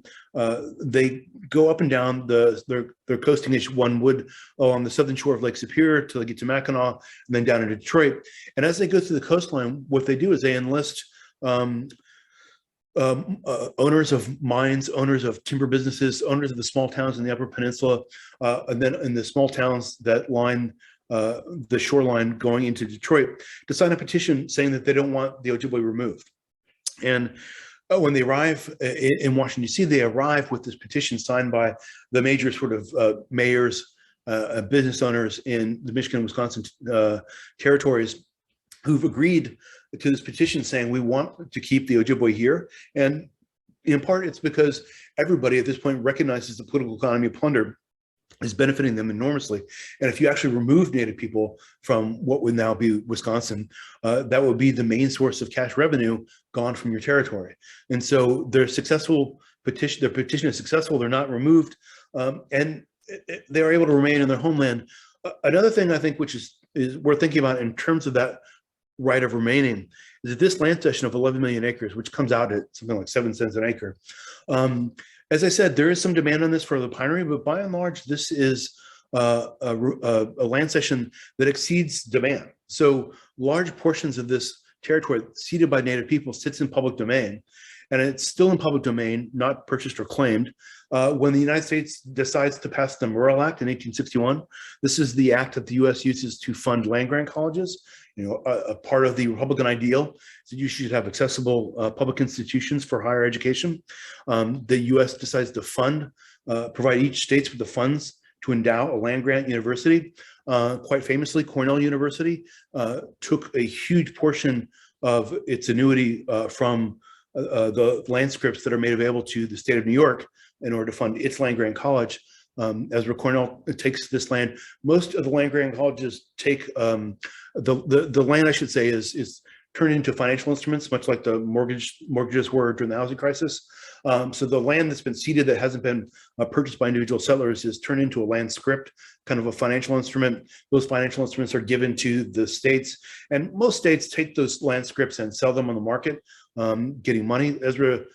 they go up and down their coasting as one would on the southern shore of Lake Superior till they get to Mackinac and then down into Detroit. And as they go through the coastline, what they do is they enlist owners of mines, owners of timber businesses, owners of the small towns in the Upper Peninsula, and then in the small towns that line the shoreline going into Detroit, to sign a petition saying that they don't want the Ojibwe removed. And when they arrive in Washington, D.C., they arrive with this petition signed by the major sort of mayors, business owners in the Michigan and Wisconsin territories who've agreed to this petition saying we want to keep the Ojibwe here. And in part, it's because everybody at this point recognizes the political economy of plunder is benefiting them enormously. And if you actually remove Native people from what would now be Wisconsin, that would be the main source of cash revenue gone from your territory. And so their petition is successful, they're not removed, and they're able to remain in their homeland. Another thing I think which is worth thinking about in terms of that right of remaining is that this land cession of 11 million acres, which comes out at something like 7 cents an acre, as I said, there is some demand on this for the pinery, but by and large, this is a land cession that exceeds demand. So large portions of this territory ceded by Native people sits in public domain, and it's still in public domain, not purchased or claimed. When the United States decides to pass the Morrill Act in 1861, this is the act that the U.S. uses to fund land-grant colleges. You know, a part of the Republican ideal is that you should have accessible public institutions for higher education. The U.S. decides to provide each state with the funds to endow a land-grant university. Quite famously, Cornell University took a huge portion of its annuity from the land scripts that are made available to the state of New York in order to fund its land-grant college. As Cornell takes this land, most of the land-grant colleges take the land, I should say, is turned into financial instruments, much like the mortgages were during the housing crisis. So the land that's been ceded that hasn't been purchased by individual settlers is turned into a land script, kind of a financial instrument. Those financial instruments are given to the states, and most states take those land scripts and sell them on the market, getting money. Ezra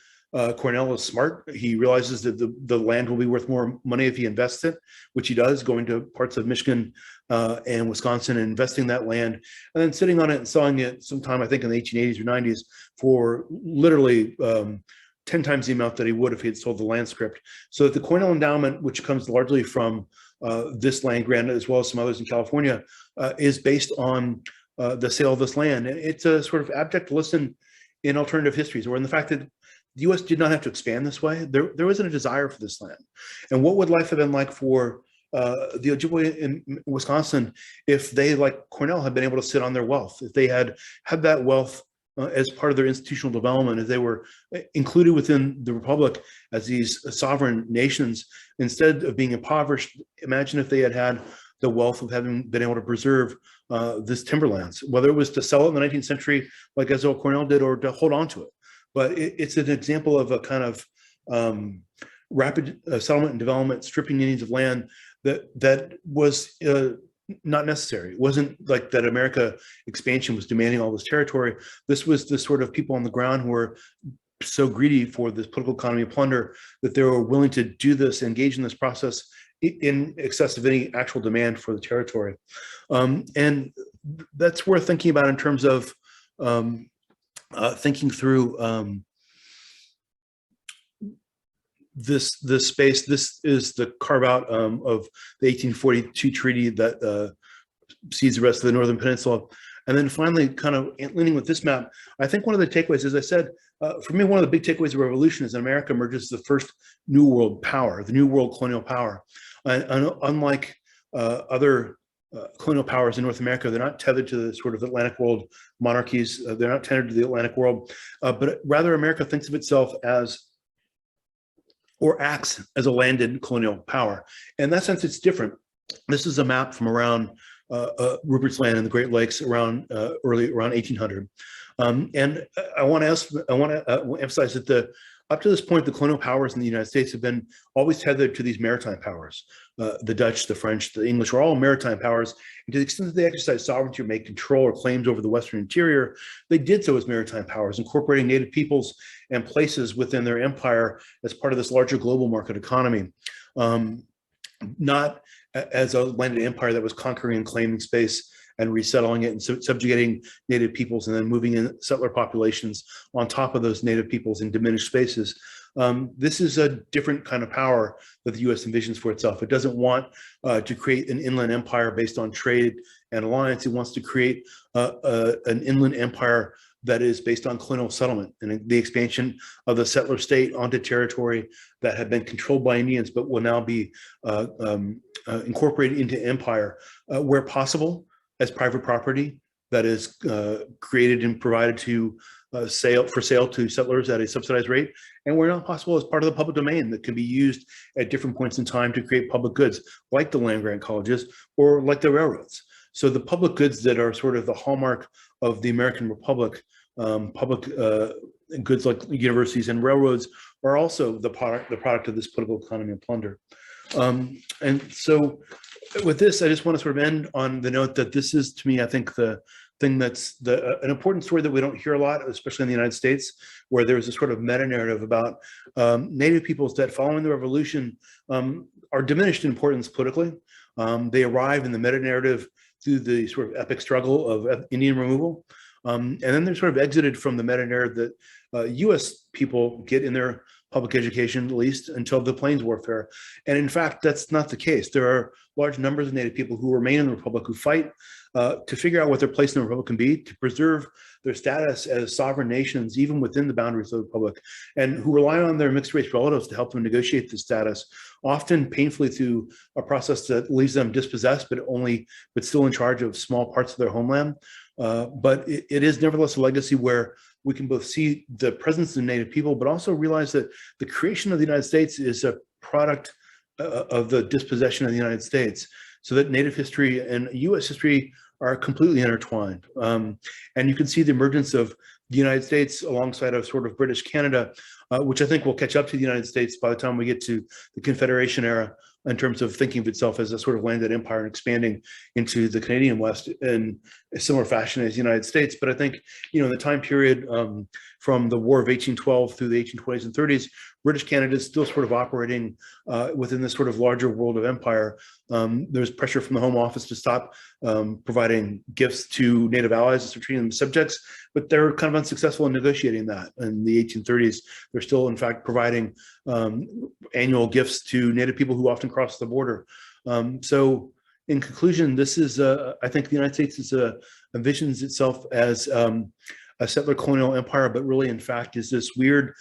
Cornell is smart. He realizes that the land will be worth more money if he invests it, which he does, going to parts of Michigan and Wisconsin and investing that land, and then sitting on it and selling it sometime, I think in the 1880s or 90s, for literally 10 times the amount that he would if he had sold the land script. So that the Cornell endowment, which comes largely from this land grant, as well as some others in California, is based on the sale of this land. And it's a sort of abject lesson in alternative histories, or in the fact that the U.S. did not have to expand this way. There wasn't a desire for this land. And what would life have been like for the Ojibwe in Wisconsin if they, like Cornell, had been able to sit on their wealth, if they had had that wealth as part of their institutional development, if they were included within the Republic as these sovereign nations, instead of being impoverished? Imagine if they had had the wealth of having been able to preserve this timberlands, whether it was to sell it in the 19th century, like Ezra Cornell did, or to hold on to it. But it's an example of a kind of rapid settlement and development, stripping Indians of land that was not necessary. It wasn't like that America expansion was demanding all this territory. This was the sort of people on the ground who were so greedy for this political economy of plunder that they were willing to do this, engage in this process in excess of any actual demand for the territory. And that's worth thinking about in terms of thinking through this space. This is the carve out of the 1842 treaty that cedes the rest of the Northern Peninsula. And then finally, kind of leaning with this map, I think one of the takeaways, as I said, for me, one of the big takeaways of revolution is that America emerges as the first new world power, the new world colonial power. And unlike other colonial powers in North America, they're not tethered to the sort of Atlantic world monarchies. They're not tethered to the Atlantic world, but rather America thinks of itself as, or acts as, a landed colonial power. In that sense, it's different. This is a map from around Rupert's Land in the Great Lakes around around 1800. And I want to emphasize that up to this point, the colonial powers in the United States have been always tethered to these maritime powers. The Dutch, the French, the English are all maritime powers. And to the extent that they exercise sovereignty or make control or claims over the Western interior, they did so as maritime powers, incorporating Native peoples and places within their empire as part of this larger global market economy. Not as a landed empire that was conquering and claiming space and resettling it and subjugating Native peoples and then moving in settler populations on top of those Native peoples in diminished spaces. This is a different kind of power that the U.S. envisions for itself. It doesn't want to create an inland empire based on trade and alliance. It wants to create an inland empire that is based on colonial settlement and the expansion of the settler state onto territory that had been controlled by Indians, but will now be incorporated into empire where possible as private property that is created and provided to for sale to settlers at a subsidized rate, and where not possible as part of the public domain that can be used at different points in time to create public goods, like the land-grant colleges or like the railroads. So the public goods that are sort of the hallmark of the American Republic, public goods like universities and railroads, are also the product of this political economy of plunder. And so with this, I just want to sort of end on the note that this is, to me, I think, the thing that's an important story that we don't hear a lot, especially in the United States, where there's a sort of meta-narrative about Native peoples that, following the revolution, are diminished in importance politically. They arrive in the meta-narrative through the sort of epic struggle of Indian removal. And then they're sort of exited from the meta-narrative that US people get in their public education, at least until the Plains Warfare. And in fact, that's not the case. There are large numbers of Native people who remain in the Republic, who fight to figure out what their place in the Republic can be, to preserve their status as sovereign nations, even within the boundaries of the Republic, and who rely on their mixed race relatives to help them negotiate the status, often painfully through a process that leaves them dispossessed, but still in charge of small parts of their homeland. But it is nevertheless a legacy where we can both see the presence of Native people, but also realize that the creation of the United States is a product of the dispossession of the United States, so that Native history and US history are completely intertwined. And you can see the emergence of the United States alongside of sort of British Canada, which I think will catch up to the United States by the time we get to the Confederation era, in terms of thinking of itself as a sort of landed empire and expanding into the Canadian West in a similar fashion as the United States. But I think, in the time period from the War of 1812 through the 1820s and 30s, British Canada is still sort of operating within this sort of larger world of empire. There's pressure from the Home Office to stop providing gifts to Native allies as they're treating them as subjects, but they're kind of unsuccessful in negotiating that. In the 1830s, they're still, in fact, providing annual gifts to Native people who often cross the border. So in conclusion, this is, I think the United States envisions itself as a settler colonial empire, but really, in fact, is this weird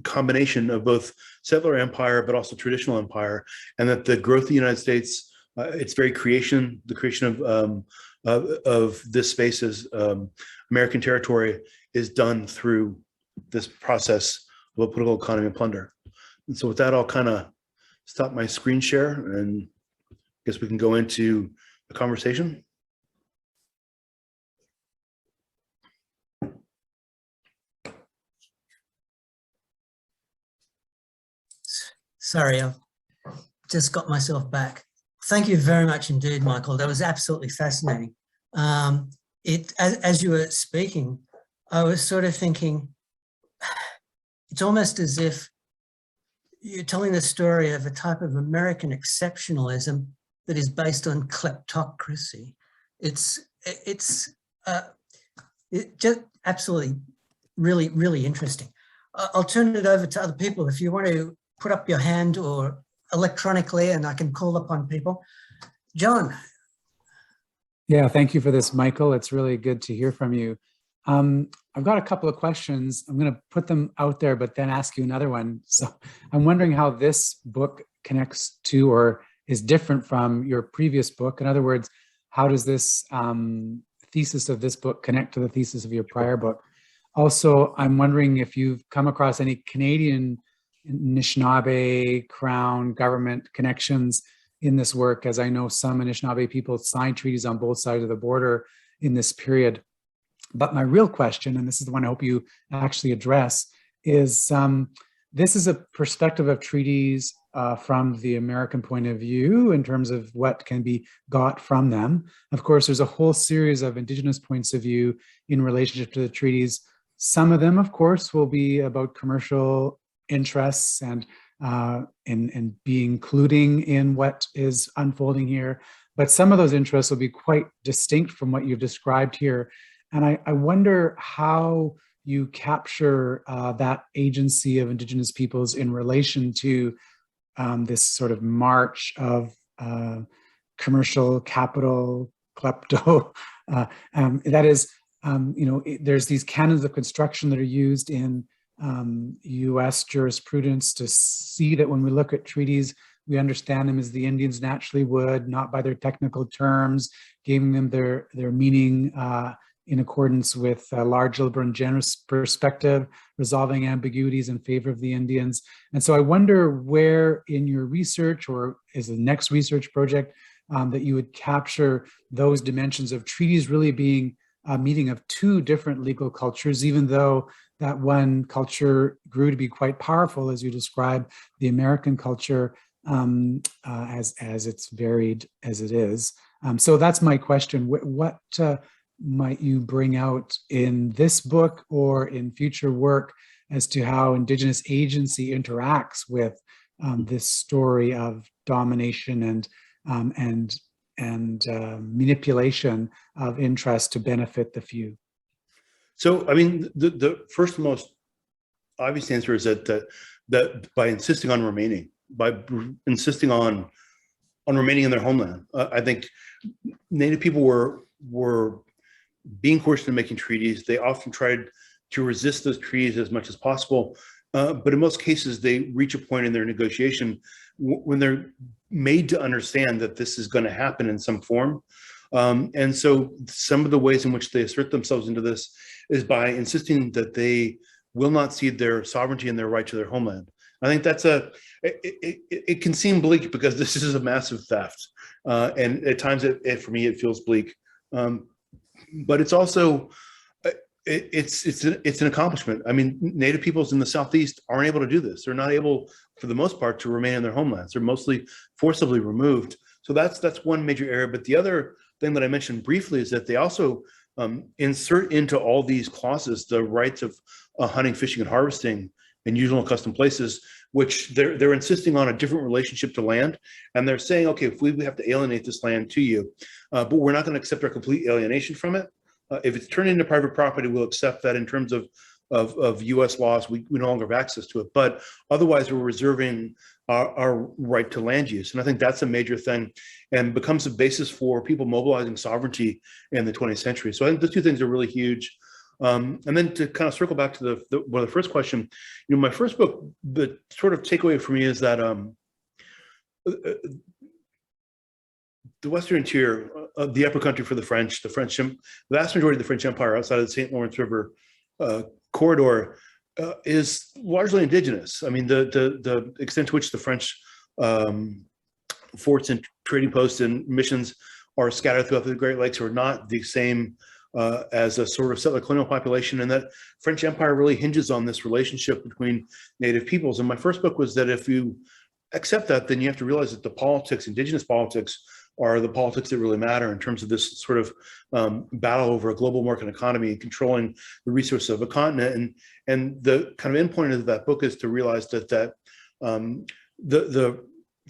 combination of both settler empire, but also traditional empire, and that the growth of the United States, its very creation, the creation of this space as American territory, is done through this process of a political economy of plunder. And so with that, I'll kind of stop my screen share, and I guess we can go into the conversation. Sorry, I've just got myself back. Thank you very much indeed, Michael. That was absolutely fascinating. As you were speaking, I was sort of thinking, it's almost as if you're telling the story of a type of American exceptionalism that is based on kleptocracy. It's just absolutely really, really interesting. I'll turn it over to other people if you want to put up your hand or electronically, and I can call upon people. John. Yeah, thank you for this, Michael. It's really good to hear from you. I've got a couple of questions. I'm going to put them out there, but then ask you another one. So I'm wondering how this book connects to or is different from your previous book. In other words, how does this thesis of this book connect to the thesis of your prior book? Also, I'm wondering if you've come across any Canadian Anishinaabe Crown government connections in this work, as I know some Anishinaabe people signed treaties on both sides of the border in this period. But my real question, and this is the one I hope you actually address, is this is a perspective of treaties from the American point of view in terms of what can be got from them. Of course, there's a whole series of Indigenous points of view in relationship to the treaties. Some of them, of course, will be about commercial interests and be including in what is unfolding here. But some of those interests will be quite distinct from what you've described here. And I wonder how you capture that agency of Indigenous peoples in relation to this sort of march of commercial capital, klepto. That is, there's these canons of construction that are used in US jurisprudence to see that when we look at treaties, we understand them as the Indians naturally would, not by their technical terms, giving them their meaning in accordance with a large, liberal, and generous perspective, resolving ambiguities in favor of the Indians. And so I wonder where in your research, or as the next research project, that you would capture those dimensions of treaties really being a meeting of two different legal cultures, even though that one culture grew to be quite powerful, as you describe the American culture, as it's varied as it is. So that's my question. What might you bring out in this book or in future work as to how Indigenous agency interacts with this story of domination and manipulation of interest to benefit the few? So, I mean, the first and most obvious answer is that by insisting on remaining, remaining in their homeland, I think Native people were being coerced into making treaties. They often tried to resist those treaties as much as possible, but in most cases, they reach a point in their negotiation when they're made to understand that this is going to happen in some form. And so some of the ways in which they assert themselves into this is by insisting that they will not cede their sovereignty and their right to their homeland. I think that's it can seem bleak because this is a massive theft. And at times, for me, it feels bleak. But it's also, it's an accomplishment. I mean, Native peoples in the Southeast aren't able to do this. They're not able, for the most part, to remain in their homelands. They're mostly forcibly removed. So that's one major area. But the other thing that I mentioned briefly is that they also insert into all these clauses the rights of hunting, fishing, and harvesting in usual and custom places, which they're insisting on a different relationship to land. And they're saying, okay, if we have to alienate this land to you, but we're not going to accept our complete alienation from it. If it's turned into private property, we'll accept that in terms of US laws, we no longer have access to it. But otherwise, we're reserving our right to land use. And I think that's a major thing and becomes a basis for people mobilizing sovereignty in the 20th century. So I think those two things are really huge. And then to kind of circle back to the first question, my first book, the sort of takeaway for me is that the Western interior, the upper country for the vast majority of the French Empire outside of the St. Lawrence River corridor is largely indigenous. I mean, the extent to which the French forts and trading posts and missions are scattered throughout the Great Lakes are not the same as a sort of settler colonial population, and that French Empire really hinges on this relationship between Native peoples. And my first book was that if you accept that, then you have to realize that the politics, indigenous politics, are the politics that really matter in terms of this sort of battle over a global market economy and controlling the resources of a continent. And the kind of end point of that book is to realize that the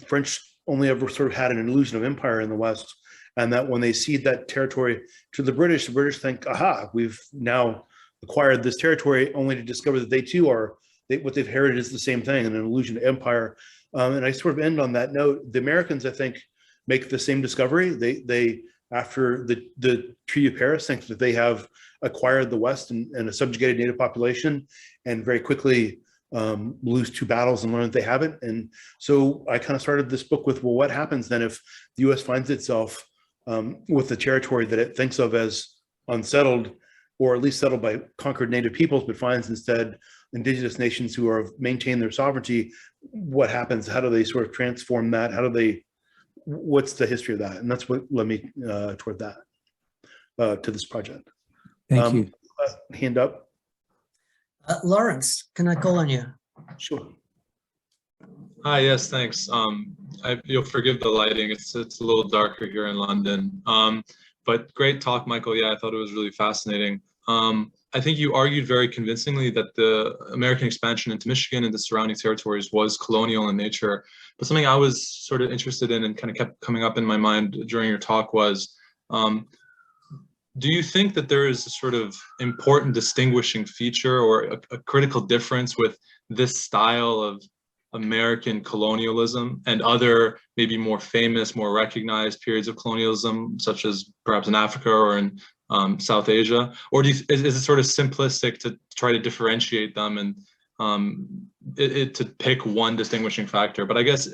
French only ever sort of had an illusion of empire in the West, and that when they cede that territory to the British think, aha, we've now acquired this territory, only to discover that they too what they've inherited is the same thing, an illusion of empire. And I sort of end on that note. The Americans, I think, make the same discovery. They after the Treaty of Paris, think that they have acquired the West and a subjugated Native population, and very quickly lose two battles and learn that they haven't. And so I kind of started this book with, well, what happens then if the U.S. finds itself with the territory that it thinks of as unsettled, or at least settled by conquered Native peoples, but finds instead indigenous nations who have maintained their sovereignty? What happens? How do they sort of transform that? What's the history of that? And that's what led me toward that, to this project. Thank you. Hand up. Lawrence, can I call on you? Sure. Hi, yes, thanks. You'll forgive the lighting. It's a little darker here in London. But great talk, Michael. Yeah, I thought it was really fascinating. I think you argued very convincingly that the American expansion into Michigan and the surrounding territories was colonial in nature. But something I was sort of interested in and kind of kept coming up in my mind during your talk was, do you think that there is a sort of important distinguishing feature or a critical difference with this style of American colonialism and other maybe more famous, more recognized periods of colonialism, such as perhaps in Africa or in South Asia, or is it sort of simplistic to try to differentiate them and to pick one distinguishing factor? But I guess,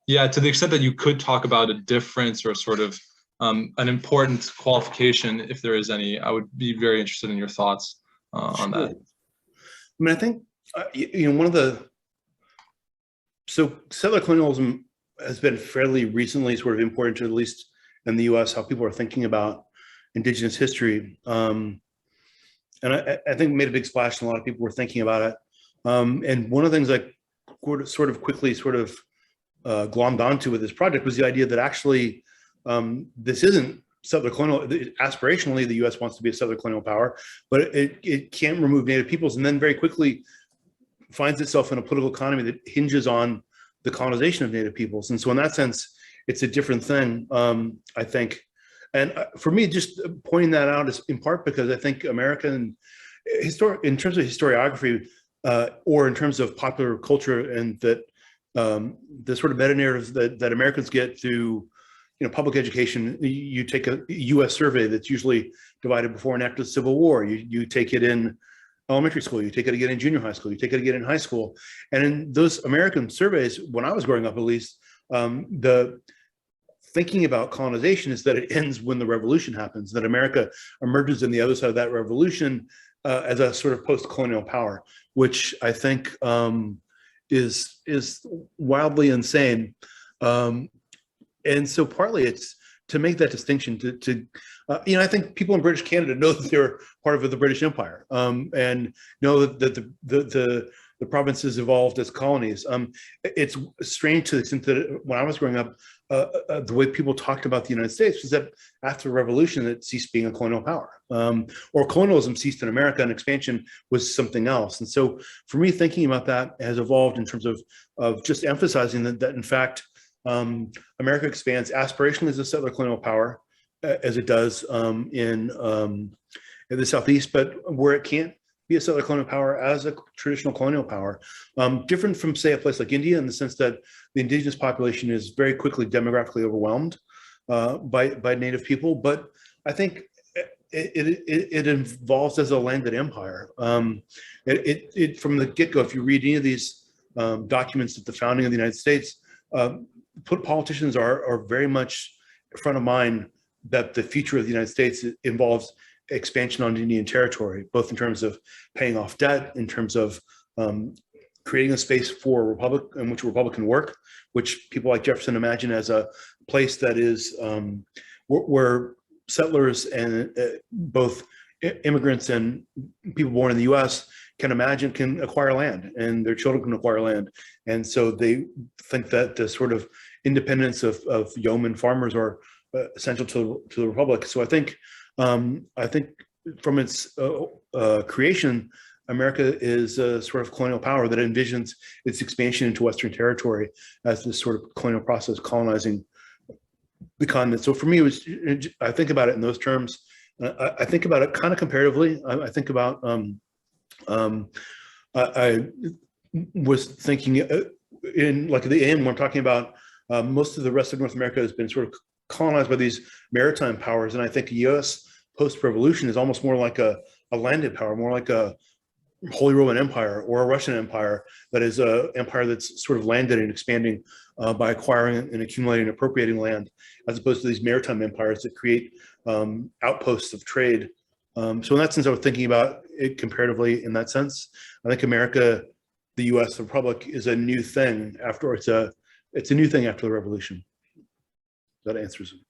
yeah, to the extent that you could talk about a difference or sort of an important qualification, if there is any, I would be very interested in your thoughts on that. I mean, I think, so settler colonialism has been fairly recently sort of important to, at least in the US, how people are thinking about Indigenous history. And I think it made a big splash and a lot of people were thinking about it. And one of the things I sort of quickly glommed onto with this project was the idea that actually this isn't settler colonial. Aspirationally, the US wants to be a settler colonial power, but it can't remove Native peoples, and then very quickly finds itself in a political economy that hinges on the colonization of Native peoples. And so in that sense, it's a different thing, I think. And for me, just pointing that out is in part because I think American in terms of historiography, or in terms of popular culture, and that the sort of meta narratives that Americans get through, public education. You take a U.S. survey that's usually divided before and after the Civil War. You take it in elementary school, you take it again in junior high school, you take it again in high school. And in those American surveys, when I was growing up at least, the thinking about colonization is that it ends when the revolution happens, that America emerges on the other side of that revolution as a sort of post-colonial power, which I think is wildly insane. And so partly it's to make that distinction I think people in British Canada know that they're part of the British Empire, and know that the provinces evolved as colonies. It's strange to the extent that when I was growing up, the way people talked about the United States was that after the revolution, it ceased being a colonial power, or colonialism ceased in America and expansion was something else. And so for me, thinking about that has evolved in terms of just emphasizing that in fact, America expands aspirationally as a settler colonial power, as it does in the Southeast, but where it can't be a settler colonial power as a traditional colonial power. Different from, say, a place like India, in the sense that the indigenous population is very quickly demographically overwhelmed by Native people, but I think it evolves as a landed empire. From the get-go, if you read any of these documents at the founding of the United States, politicians are very much front of mind that the future of the United States involves expansion on Indian territory, both in terms of paying off debt, in terms of creating a space for republic in which republic can work, which people like Jefferson imagine as a place that is where settlers and both immigrants and people born in the U.S. can acquire land, and their children can acquire land. And so they think that the sort of independence of yeoman farmers are essential to the republic. So I think from its creation, America is a sort of colonial power that envisions its expansion into Western territory as this sort of colonial process colonizing the continent. So for me, I think about it in those terms. I think about it kind of comparatively. I think about, I was thinking in like the end when I'm talking about most of the rest of North America has been sort of colonized by these maritime powers. And I think the US post-revolution is almost more like a landed power, more like a Holy Roman Empire or a Russian Empire that is an empire that's sort of landed and expanding by acquiring and accumulating and appropriating land, as opposed to these maritime empires that create outposts of trade. So in that sense, I was thinking about it comparatively in that sense. I think America, the US, the Republic is a new thing after it's a new thing after the revolution. That answers it.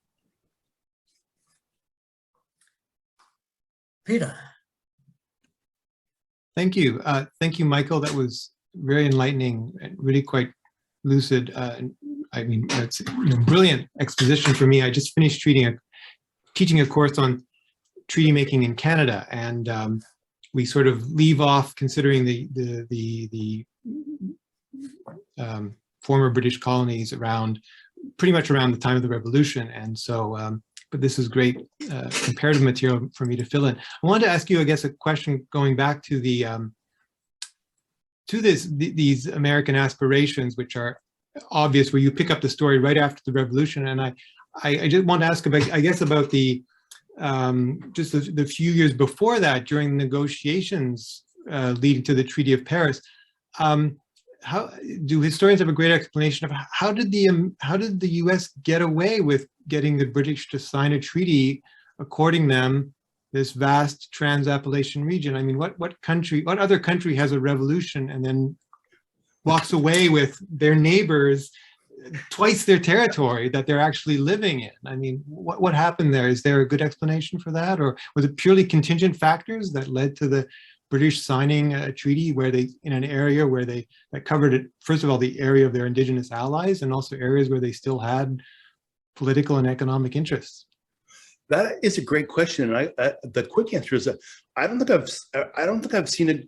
Peter. Thank you. Thank you, Michael. That was very enlightening and really quite lucid. I mean, it's a brilliant exposition for me. I just finished teaching a course on treaty making in Canada, and we sort of leave off considering the former British colonies pretty much around the time of the Revolution. And so, but this is great comparative material for me to fill in. I wanted to ask you, I guess, a question going back to these American aspirations, which are obvious, where you pick up the story right after the Revolution. And I just want to ask about, I guess, about the just the few years before that, during negotiations leading to the Treaty of Paris. How do historians have a great explanation of how did the U.S. get away with getting the British to sign a treaty according them this vast trans-Appalachian region? I mean, what other country has a revolution and then walks away with their neighbors twice their territory that they're actually living in? I mean, what happened there? Is there a good explanation for that, or was it purely contingent factors that led to the British signing a treaty where they, in an area where that covered it, first of all, the area of their indigenous allies, and also areas where they still had political and economic interests? That is a great question. And the quick answer is that I don't think I've seen a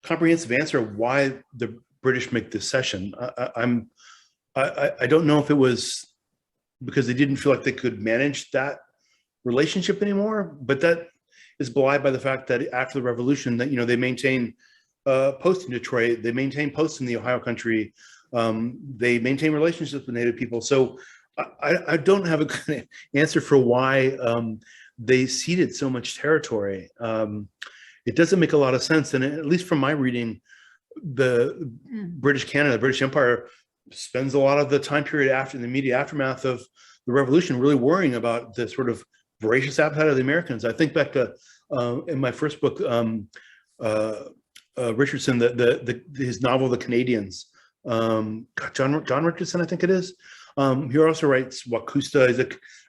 comprehensive answer of why the British make this cession. I don't know if it was because they didn't feel like they could manage that relationship anymore, but that is belied by the fact that after the revolution, that they maintain posts in Detroit, they maintain posts in the Ohio country, they maintain relationships with Native people. So I don't have a good answer for why they ceded so much territory. It doesn't make a lot of sense, and at least from my reading, the British Empire spends a lot of the time period after the immediate aftermath of the revolution really worrying about the sort of voracious appetite of the Americans. I think back to in my first book, Richardson, his novel The Canadians. John Richardson, I think it is. He also writes Wakusta. He's a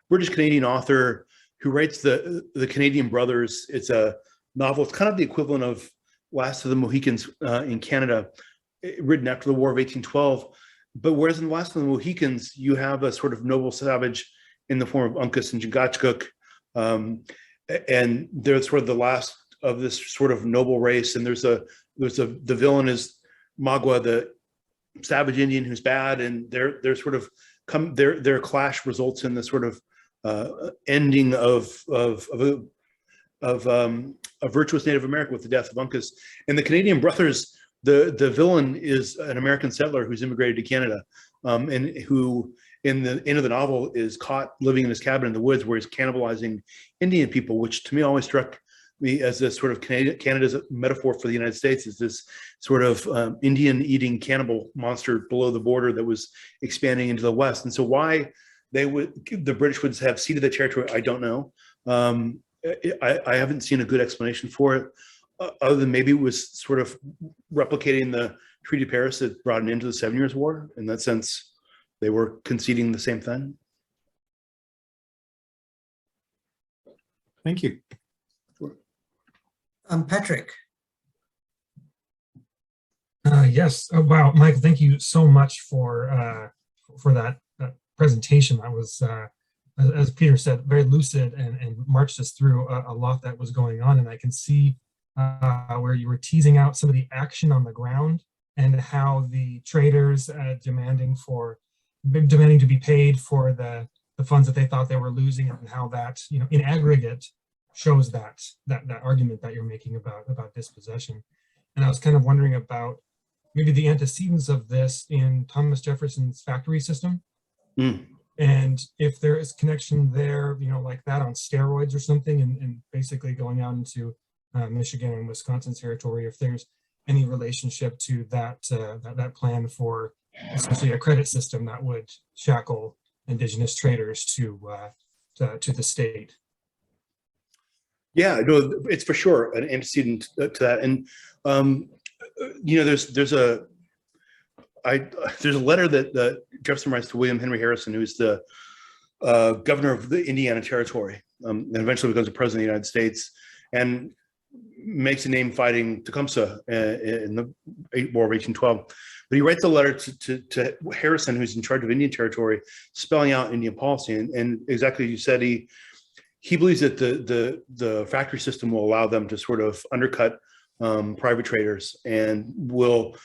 British Canadian author who writes the Canadian Brothers. It's a novel. It's kind of the equivalent of Last of the Mohicans in Canada, written after the War of 1812. But whereas in the Last of the Mohicans, you have a sort of noble savage in the form of Uncas and Chingachgook, and they're sort of the last of this sort of noble race. And the villain is Magua, the savage Indian who's bad, and they're sort of their clash results in the sort of ending of a virtuous Native American with the death of Uncas. And the Canadian Brothers, the villain is an American settler who's immigrated to Canada, and who in the end of the novel is caught living in his cabin in the woods where he's cannibalizing Indian people, which to me always struck me as a sort of Canada's metaphor for the United States, is this sort of Indian eating cannibal monster below the border that was expanding into the West. And so why the British would have ceded the territory, I don't know. I haven't seen a good explanation for it, other than maybe it was sort of replicating the Treaty of Paris that brought an end to the 7 Years' War. In that sense, they were conceding the same thing. Thank you. Patrick. Yes. Oh, wow, Michael, thank you so much for that presentation. That was, as Peter said, very lucid and marched us through a lot that was going on. And I can see where you were teasing out some of the action on the ground and how the traders demanding to be paid for the funds that they thought they were losing, and how that, in aggregate, shows that argument that you're making about dispossession. And I was kind of wondering about maybe the antecedents of this in Thomas Jefferson's factory system. And if there is connection there, like that on steroids or something, and basically going out into Michigan and Wisconsin territory, if there's any relationship to that plan for essentially a credit system that would shackle indigenous traders to the state. Yeah, no, it's for sure an antecedent to that. And there's a letter that Jefferson writes to William Henry Harrison, who's the governor of the Indiana Territory, and eventually becomes the president of the United States, and makes a name fighting Tecumseh in the War of 1812. But he writes a letter to Harrison, who's in charge of Indian Territory, spelling out Indian policy. And exactly as you said, he believes that the factory system will allow them to sort of undercut private traders, and will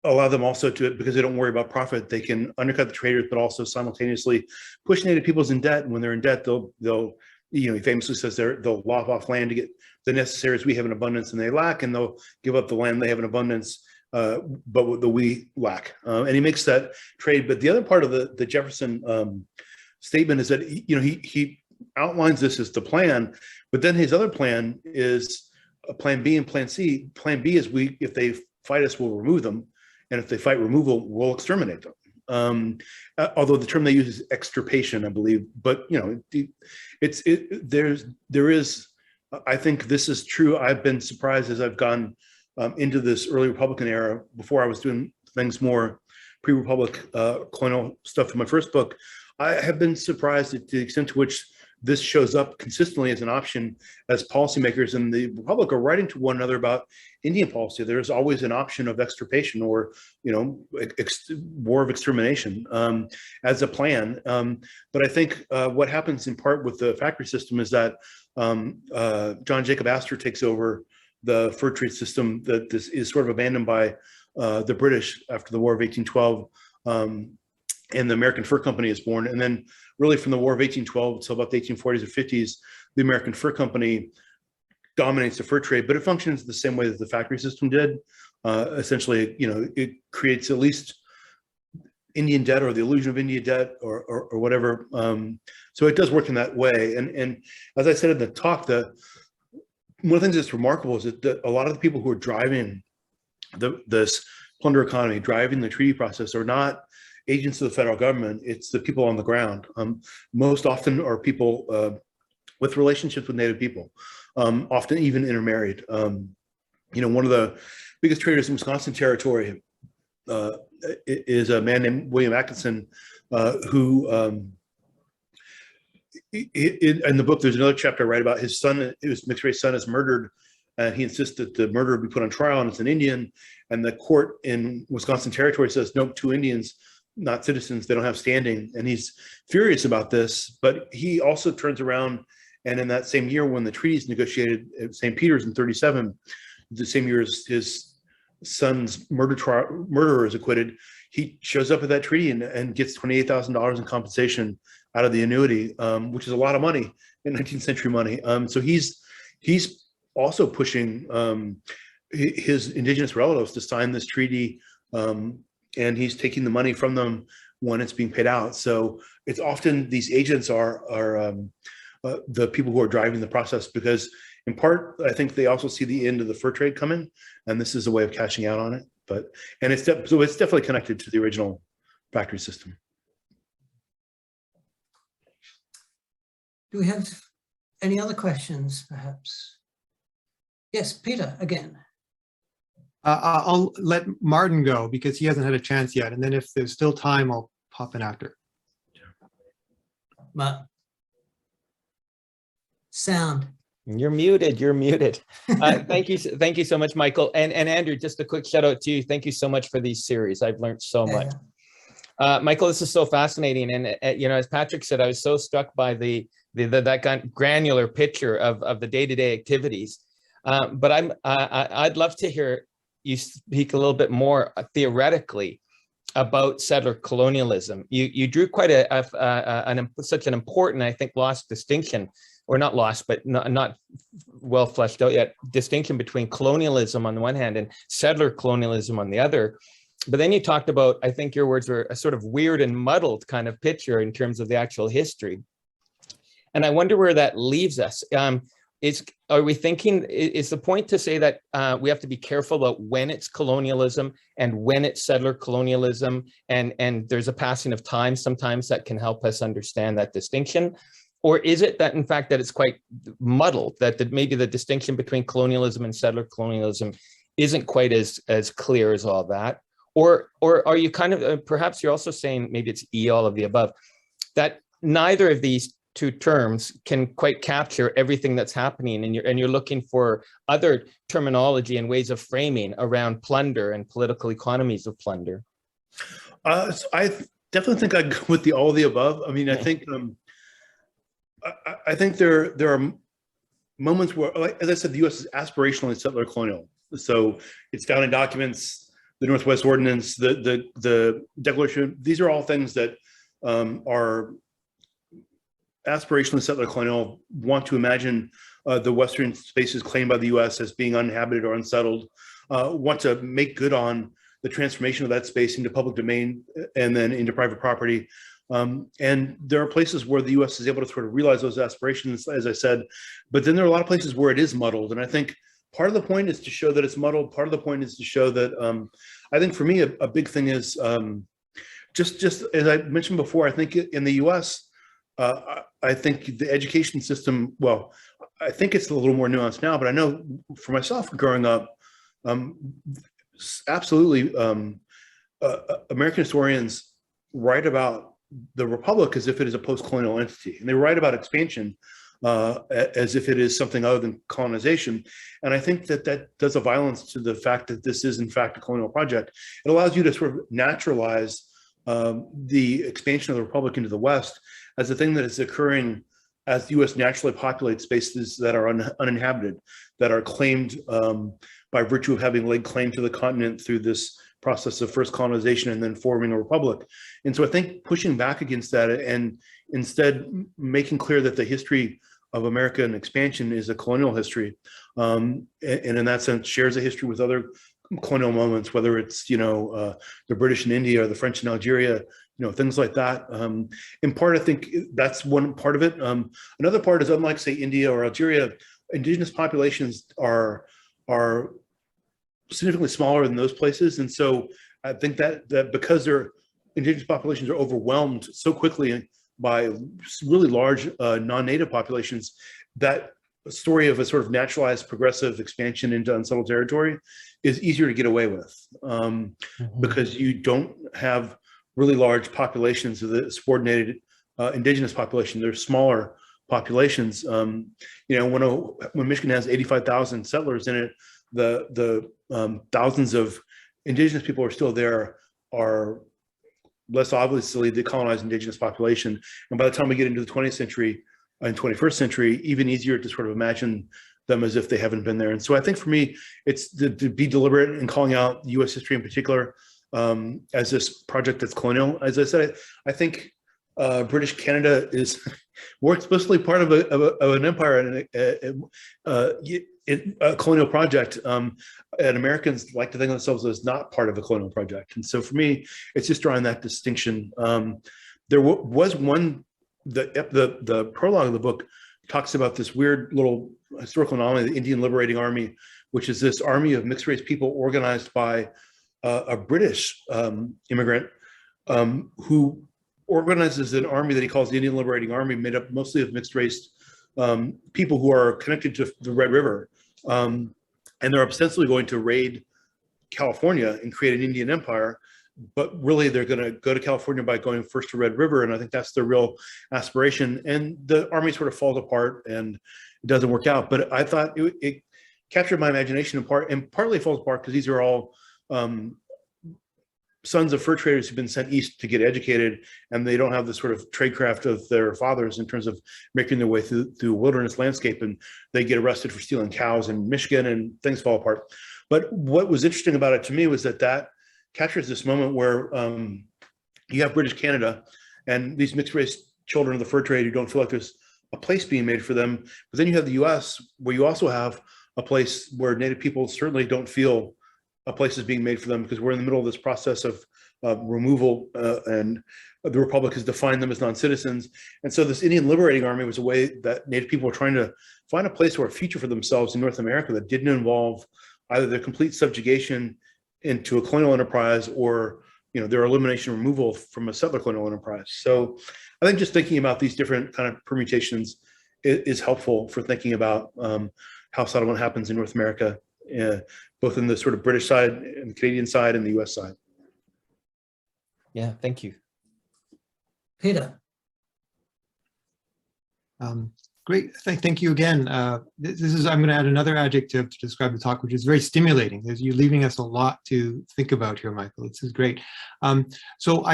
allow them also to, because they don't worry about profit, they can undercut the traders, but also simultaneously push Native peoples in debt. And when they're in debt, they'll he famously says they'll lop off land to get the necessaries we have in abundance and they lack, and they'll give up the land they have in abundance, but the we lack. And he makes that trade. But the other part of the Jefferson statement is that he outlines this as the plan, but then his other plan is a plan B and plan C. Plan B is if they fight us, we'll remove them, and if they fight removal, we'll exterminate them. Although the term they use is extirpation, I believe, but there is. I think this is true. I've been surprised as I've gone into this early Republican era. Before I was doing things more pre-Republic colonial stuff in my first book, I have been surprised at the extent to which this shows up consistently as an option as policymakers in the Republic are writing to one another about Indian policy. There's always an option of extirpation or, war of extermination as a plan. But I think what happens in part with the factory system is that John Jacob Astor takes over the fur trade system that this is sort of abandoned by the British after the War of 1812. And the American Fur Company is born. And then really from the War of 1812 until about the 1840s or 50s, the American Fur Company dominates the fur trade, but it functions the same way that the factory system did. Essentially, it creates at least Indian debt or the illusion of Indian debt or whatever. So it does work in that way. And as I said in the talk, one of the things that's remarkable is that a lot of the people who are driving this plunder economy, driving the treaty process, are not agents of the federal government. It's the people on the ground. Most often are people with relationships with Native people, often even intermarried. One of the biggest traders in Wisconsin Territory is a man named William Atkinson, who in the book, there's another chapter I write about his son. His mixed race son is murdered, and he insists that the murderer be put on trial, and it's an Indian. And the court in Wisconsin Territory says, nope, 2 Indians, not citizens, they don't have standing. And he's furious about this, but he also turns around, and in that same year when the treaties negotiated at St. Peter's in 37, the same year as his son's murderer is acquitted, he shows up at that treaty and gets $28,000 in compensation out of the annuity, which is a lot of money in 19th century money. So he's also pushing his indigenous relatives to sign this treaty, and he's taking the money from them when it's being paid out. So it's often these agents are the people who are driving the process, because in part, I think they also see the end of the fur trade coming, and this is a way of cashing out on it. So it's definitely connected to the original factory system. Do we have any other questions, perhaps? Yes, Peter, again. I'll let Martin go because he hasn't had a chance yet. And then if there's still time, I'll pop in after. Martin. Sound. You're muted. You're muted. Thank you so much, Michael. And Andrew, just a quick shout out to you. Thank you so much for these series. I've learned so much. Michael, this is so fascinating. And as Patrick said, I was so struck by that granular picture of the day-to-day activities. But I'd love to hear you speak a little bit more theoretically about settler colonialism. You drew quite such an important, I think, lost distinction, or not lost, but not well fleshed out yet, distinction between colonialism on the one hand and settler colonialism on the other. But then you talked about, I think your words were a sort of weird and muddled kind of picture in terms of the actual history. And I wonder where that leaves us. Are we thinking, is the point to say that we have to be careful about when it's colonialism and when it's settler colonialism, and there's a passing of time sometimes that can help us understand that distinction? Or is it that, in fact, that it's quite muddled, that maybe the distinction between colonialism and settler colonialism isn't quite as clear as all that? Or are you kind of, perhaps you're also saying, maybe it's all of the above, that neither of these two terms can quite capture everything that's happening, and you're looking for other terminology and ways of framing around plunder and political economies of plunder? So I definitely think I'd go with the all of the above. I mean, I think I think there are moments where, like, as I said, the U.S. is aspirationally settler colonial. So it's down in documents, the Northwest Ordinance, the Declaration. These are all things that are aspirationally settler colonial, want to imagine the Western spaces claimed by the U.S. as being uninhabited or unsettled, want to make good on the transformation of that space into public domain and then into private property, And there are places where the U.S. is able to sort of realize those aspirations, as I said, but then there are a lot of places where it is muddled. And I think part of the point is to show that it's muddled. Part of the point is to show that, I think for me, a big thing is just as I mentioned before, I think in the U.S., I think the education system, well, I think it's a little more nuanced now, but I know for myself growing up, absolutely, American historians write about the Republic as if it is a post-colonial entity, and they write about expansion as if it is something other than colonization. And I think that that does a violence to the fact that this is in fact a colonial project. It allows you to sort of naturalize the expansion of the Republic into the West as a thing that is occurring as the U.S. naturally populates spaces that are uninhabited, that are claimed by virtue of having laid claim to the continent through this process of first colonization and then forming a republic. And so I think pushing back against that and instead making clear that the history of American expansion is a colonial history, and in that sense shares a history with other colonial moments, whether it's, the British in India or the French in Algeria, things like that. In part, I think that's one part of it. Another part is, unlike, say, India or Algeria, indigenous populations are significantly smaller than those places. And so I think that because their indigenous populations are overwhelmed so quickly by really large non-native populations, that story of a sort of naturalized progressive expansion into unsettled territory is easier to get away with, because you don't have really large populations of the subordinated indigenous population. They're smaller populations. When Michigan has 85,000 settlers in it, the thousands of indigenous people who are still there are less obviously the colonized indigenous population. And by the time we get into the 20th century and 21st century, even easier to sort of imagine them as if they haven't been there. And so I think for me, it's to be deliberate in calling out US history in particular as this project that's colonial. As I said, I think British Canada is more explicitly part of an empire and a colonial project, and Americans like to think of themselves as not part of a colonial project. And so for me, it's just drawing that distinction. There was one, the prologue of the book talks about this weird little historical anomaly, the Indian Liberating Army, which is this army of mixed race people organized by a British immigrant who organizes an army that he calls the Indian Liberating Army, made up mostly of mixed race people who are connected to the Red River. And they're ostensibly going to raid California and create an Indian empire, but really they're going to go to California by going first to Red River. And I think that's their real aspiration. And the army sort of falls apart and it doesn't work out. But I thought it captured my imagination in part, and partly falls apart because these are all sons of fur traders who've been sent east to get educated, and they don't have the sort of tradecraft of their fathers in terms of making their way through a wilderness landscape, and they get arrested for stealing cows in Michigan and things fall apart. But what was interesting about it to me was that captures this moment where you have British Canada and these mixed race children of the fur trade who don't feel like there's a place being made for them. But then you have the US, where you also have a place where Native people certainly don't feel a place is being made for them, because we're in the middle of this process of removal, and the Republic has defined them as non-citizens. And so this Indian Liberating Army was a way that Native people were trying to find a place or a future for themselves in North America that didn't involve either their complete subjugation into a colonial enterprise or their elimination or removal from a settler colonial enterprise. So I think just thinking about these different kind of permutations is helpful for thinking about how settlement happens in North America, both in the sort of British side and the Canadian side and the US side. Yeah, thank you. Peter. Great, thank you again. I'm going to add another adjective to describe the talk, which is very stimulating. You're leaving us a lot to think about here, Michael. This is great. So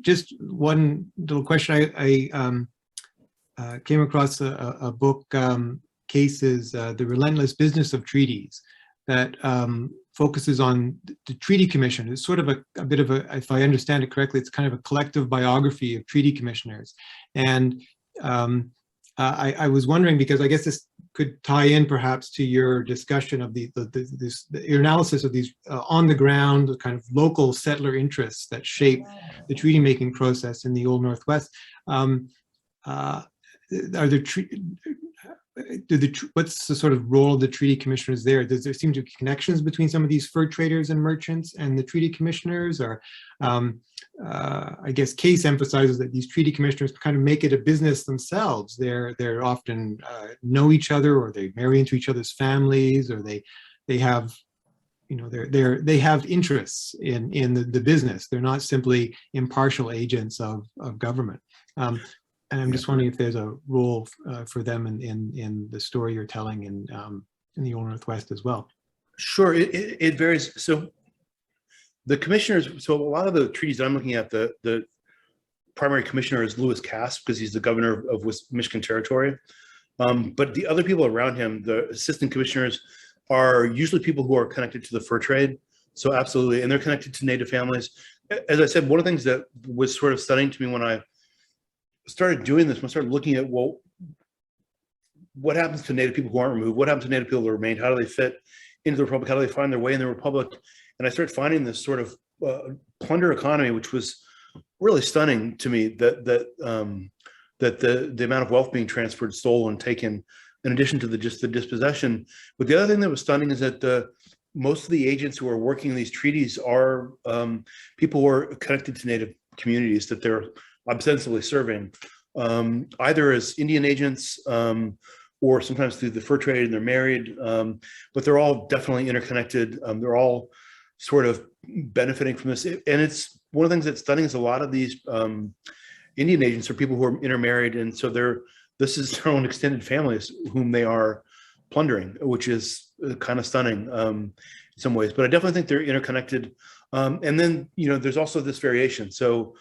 just one little question. I came across a book, Cases, The Relentless Business of Treaties, that focuses on the Treaty Commission. It's sort of a bit of a, if I understand it correctly, it's kind of a collective biography of treaty commissioners. And I was wondering, because I guess this could tie in perhaps to your discussion of your analysis of these on the ground kind of local settler interests that shape the treaty making process in the Old Northwest. What's the sort of role of the treaty commissioners there? Does there seem to be connections between some of these fur traders and merchants and the treaty commissioners? Or I guess Case emphasizes that these treaty commissioners kind of make it a business themselves. They're often know each other, or they marry into each other's families, or they have, you know, they have interests in the business. They're not simply impartial agents of government. And I'm just wondering if there's a role for them in the story you're telling in the Old Northwest as well. Sure, it varies. So the commissioners, so a lot of the treaties that I'm looking at, the primary commissioner is Lewis Cass, because he's the governor of Michigan Territory. But the other people around him, the assistant commissioners, are usually people who are connected to the fur trade. So absolutely, and they're connected to Native families. As I said, one of the things that was sort of stunning to me when I started doing this, when I started looking at, well, what happens to Native people who aren't removed? What happens to Native people who remain? How do they fit into the Republic? How do they find their way in the Republic? And I started finding this sort of plunder economy, which was really stunning to me, that the amount of wealth being transferred, stolen, taken, in addition to just the dispossession. But the other thing that was stunning is that most of the agents who are working in these treaties are people who are connected to Native communities that they're ostensibly serving, either as Indian agents or sometimes through the fur trade, and they're married, but they're all definitely interconnected. They're all sort of benefiting from this. And it's one of the things that's stunning is a lot of these Indian agents are people who are intermarried, and so this is their own extended families whom they are plundering, which is kind of stunning in some ways. But I definitely think they're interconnected. And then, you know, there's also this variation. So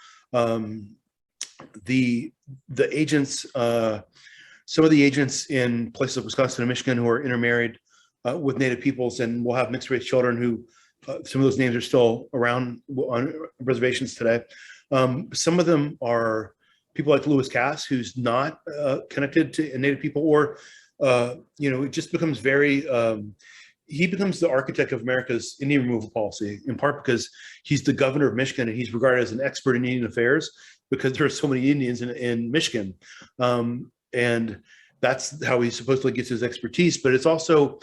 the agents, some of the agents in places like Wisconsin and Michigan who are intermarried with Native peoples and will have mixed race children who some of those names are still around on reservations today. Some of them are people like Lewis Cass, who's not connected to Native people, or you know, it just becomes very. He becomes the architect of America's Indian removal policy, in part because he's the governor of Michigan and he's regarded as an expert in Indian affairs because there are so many Indians in Michigan. And that's how he supposedly gets his expertise. But it's also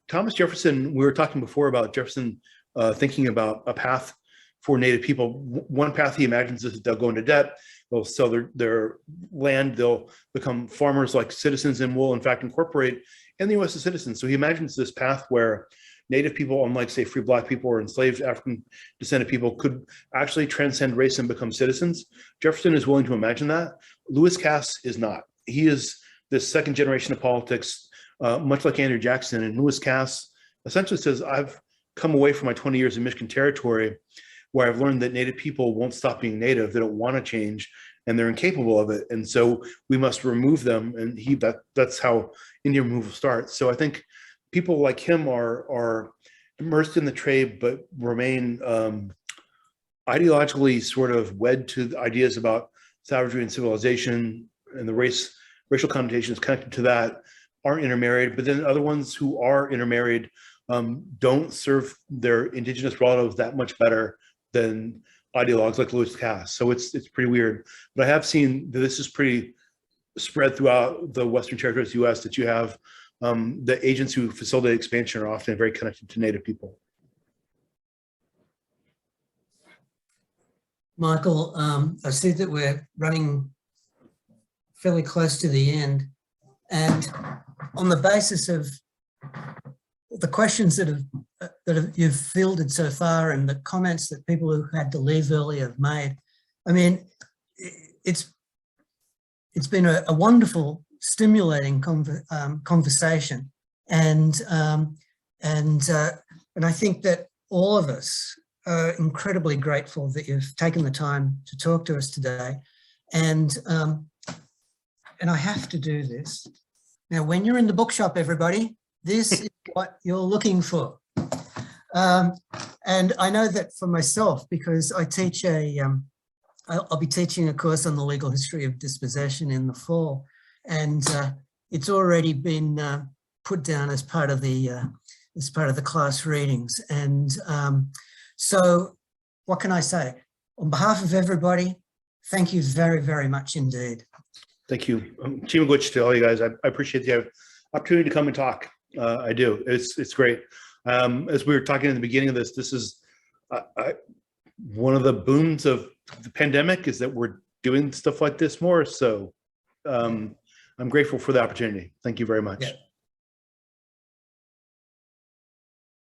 Thomas Jefferson. We were talking before about Jefferson thinking about a path for Native people. One path he imagines is that they'll go into debt, they'll sell their land, they'll become farmers like citizens, and will in fact incorporate in the US as citizens. So he imagines this path where Native people, unlike say free Black people or enslaved African descended people, could actually transcend race and become citizens. Jefferson is willing to imagine that. Lewis Cass is not. He is this second generation of politics, much like Andrew Jackson. And Lewis Cass essentially says, I've come away from my 20 years in Michigan Territory, where I've learned that Native people won't stop being Native. They don't want to change, and they're incapable of it. And so we must remove them. And that's how Indian removal starts. So I think people like him are immersed in the trade, but remain ideologically sort of wed to the ideas about savagery and civilization, and the racial connotations connected to that, aren't intermarried. But then other ones who are intermarried don't serve their indigenous relatives that much better than ideologues like Lewis Cass. So it's pretty weird. But I have seen that this is pretty spread throughout the Western Territories US, that you have the agents who facilitate expansion are often very connected to Native people. Michael, I see that we're running fairly close to the end, and on the basis of the questions that you've fielded so far and the comments that people who had to leave early have made, I mean, it's been a wonderful, stimulating conversation, and I think that all of us are incredibly grateful that you've taken the time to talk to us today, and I have to do this now. When you're in the bookshop, everybody, this is what you're looking for. And I know that for myself, because I teach I'll be teaching a course on the legal history of dispossession in the fall. And it's already been put down as part of the class readings. And so what can I say? On behalf of everybody, thank you very, very much indeed. Thank you. Chima Gwich to all you guys. I appreciate the opportunity to come and talk. I do. It's great. As we were talking in the beginning of this is one of the boons of the pandemic is that we're doing stuff like this more. So I'm grateful for the opportunity. Thank you very much. Yeah.